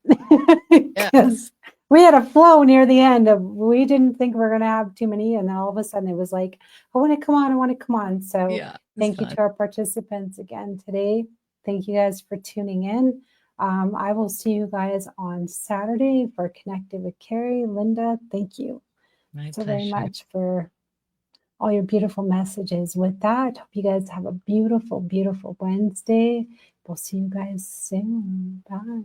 B: Yes. We had a flow near the end of, we didn't think we were going to have too many. And then all of a sudden it was like, I want to come on. So thank you to our participants again today. Thank you guys for tuning in. I will see you guys on Saturday for Connected with Carrie. Linda, thank you so very much for all your beautiful messages. With that, hope you guys have a beautiful, beautiful Wednesday. We'll see you guys soon. Bye.